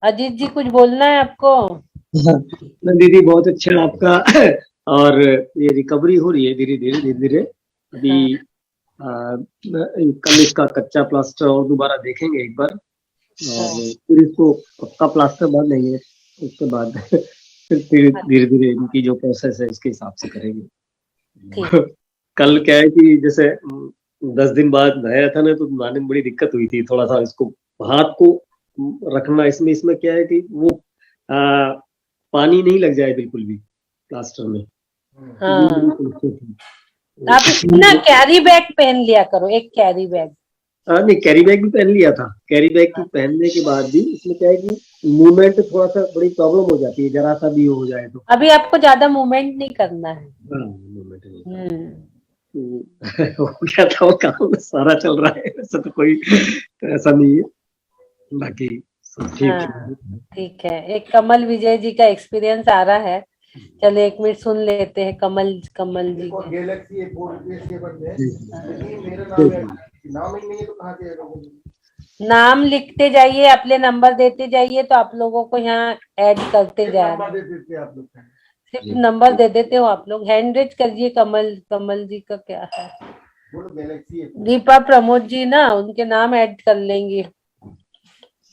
अजीत जी कुछ बोलना है आपको? दीदी बहुत अच्छा आपका और ये रिकवरी हो रही है धीरे धीरे। अभी कल इसका कच्चा प्लास्टर और दोबारा देखेंगे एक बार, और फिर इसको पक्का प्लास्टर बांध देंगे, उसके बाद फिर धीरे धीरे इनकी जो प्रोसेस है इसके हिसाब से करेंगे। कल क्या है कि जैसे 10 दिन बाद नया था ना, तो बनाने में बड़ी दिक्कत हुई थी, थोड़ा सा इसको हाथ को रखना, इसमें क्या है कि वो पानी नहीं लग जाए बिल्कुल भी प्लास्टर में। आप ना कैरी बैग पहन लिया करो, एक कैरी बैग। नहीं, कैरी बैग भी पहन लिया था। कैरी बैग की पहनने के बाद भी इसमें क्या है कि मूवमेंट थोड़ा सा बड़ी प्रॉब्लम हो जाती है, जरा सा भी हो जाए तो। अभी आपको ज्यादा मूवमेंट नहीं करना है। तो हो गया था वो काम, सारा चल रहा है, ऐसा तो कोई ऐसा नहीं है, बाकी सब ठीक है। हाँ ठीक है, एक कमल विजय जी का एक्सपीरियंस आ रहा है, चलो 1 मिनट सुन लेते हैं कमल जी का। गैलेक्सी नाम ही नहीं है तो कहाँ से नाम लिखते जाइए, अपने नंबर देते जाइए, तो आप लोगों को यहाँ ऐड करते जा रहे हैं। आप लोग सिर्फ नंबर दे देते हो आप लोग। हैंड रेज करिए। कमल जी का क्या है? दीपा प्रमोद जी ना, उनके नाम ऐड कर लेंगे।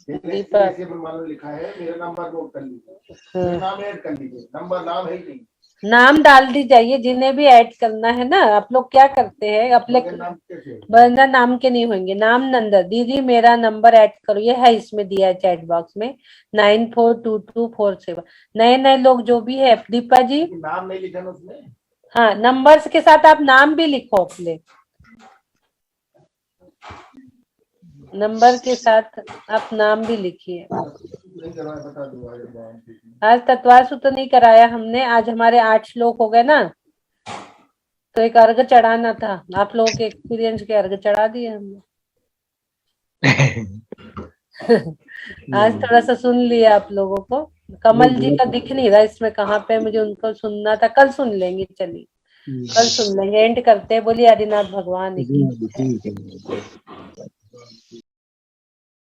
दीपा लिखा है, मेरा नंबर नोट कर लीजिए, मेरा नाम ऐड कर लीजिए, नंबर नाम है ही नहीं, नाम डाल दी जाइए जिन्हें भी ऐड करना है ना। आप लोग क्या करते हैं, अपने बंदा नाम के नहीं होंगे, नाम नंबर। दीदी मेरा नंबर ऐड करो, ये है इसमें दिया है चैट बॉक्स में 942247। नए लोग जो भी है, दीपा जी नाम नहीं लिखा ना उसमें। हाँ, नंबर्स के साथ आप नाम भी लिखो अपने, नंबर के साथ आप नाम भी लिखिए। आज तत्वासु तो नहीं कराया हमने, आज हमारे 8 श्लोक हो गए ना, तो एक अर्घ चढ़ाना था। आप लोगों के एक्सपीरियंस के अर्घ चढ़ा दिए हमने। आज थोड़ा सा सुन लिया आप लोगों को। कमल जी का दिख नहीं रहा इसमें, कहाँ पे मुझे उनको सुनना था। कल सुन लेंगे, चलिए कल सुन लेंगे। एंड करते हैं। बोलिए आदिनाथ भगवान की।